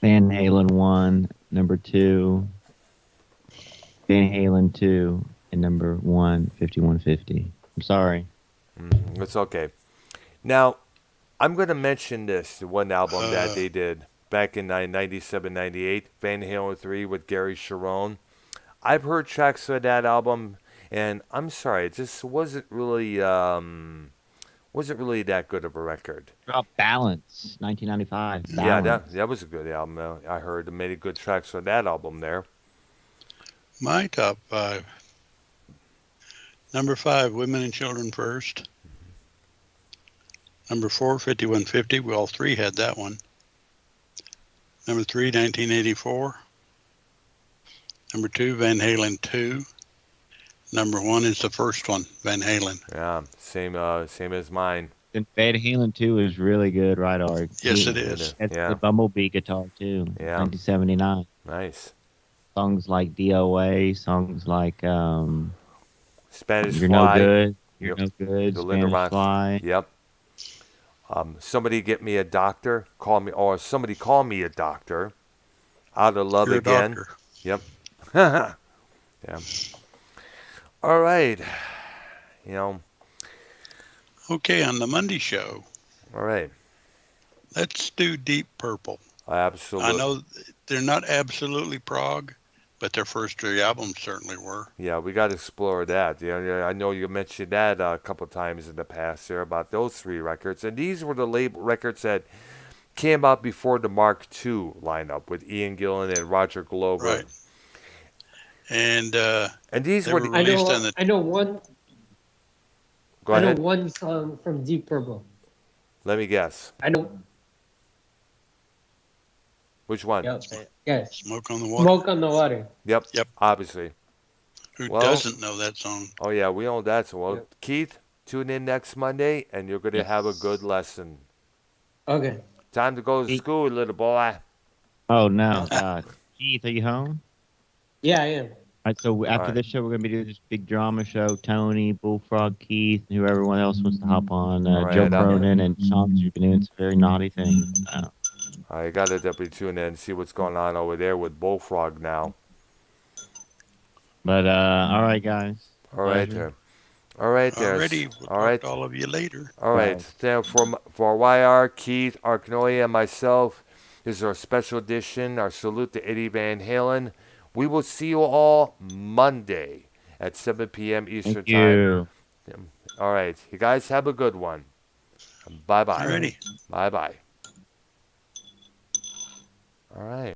Van Halen 1. Number 2, Van Halen 2, and number 1, 5150. I'm sorry. It's okay. Now, I'm going to mention this, one album that they did back in 97, 98, Van Halen 3 with Gary Sharon. I've heard tracks of that album, and I'm sorry, it just wasn't really that good of a record. Balance, 1995. Balance. Yeah, that was a good album. I heard many good tracks on that album there. My top 5. Number 5, Women and Children First. Number 4, 5150. We all 3 had that one. Number 3, 1984. Number 2, Van Halen 2. Number 1 is the first one, Van Halen. Yeah, same as mine. And Van Halen 2 is really good, right, Art? Yes, it is. It's the Bumblebee guitar, too. Yeah. 1979. Nice. songs like DOA, songs like Spanish You're No Fly. Good, You're Yep. No Good, The Linda Spanish Fly. Yep. Somebody get me a doctor. Call me, or somebody call me a doctor. Out of love You're a again. doctor. Yep. Yeah. All right. Okay, on the Monday show, All right. let's do Deep Purple. Absolutely. I know they're not absolutely prog, but their first three albums certainly were. Yeah, we got to explore that. I know you mentioned that a couple times in the past here about those three records, and these were the label records that came out before the Mark II lineup with Ian Gillan and Roger Glover. Right. And these they were were the, I released know. on the. I know one. Go I know ahead. one song from Deep Purple. Let me guess. I know. Which one? Yep. Yes. Smoke on the Water. Smoke on the Water. Yep. Yep. Obviously. Who Well- doesn't know that song? Oh yeah, we own that. So, well, Yep. Keith, tune in next Monday, and you're going to have a good lesson. Okay. Time to go to Keith. school, little boy. Oh no, Keith, are you home? Yeah, I am. All right, so after right. this show, we're gonna be doing this big drama show. Tony, Bullfrog, Keith, and whoever else wants to hop on. All Joe right, Cronin and Sean, you've been doing some very naughty things. I got to definitely tune in and see what's going on over there with Bullfrog now. But all right, guys. All right Pleasure. there. All right there. Already, we'll All talk right. to all of you later. All right. Right. Then for YR, Keith, Arknolia, and myself, this is our special edition, our salute to Eddie Van Halen. We will see you all Monday at 7 p.m. Eastern Thank Time. you. All right. You guys have a good one. Bye-bye. Alrighty. Bye-bye. All right.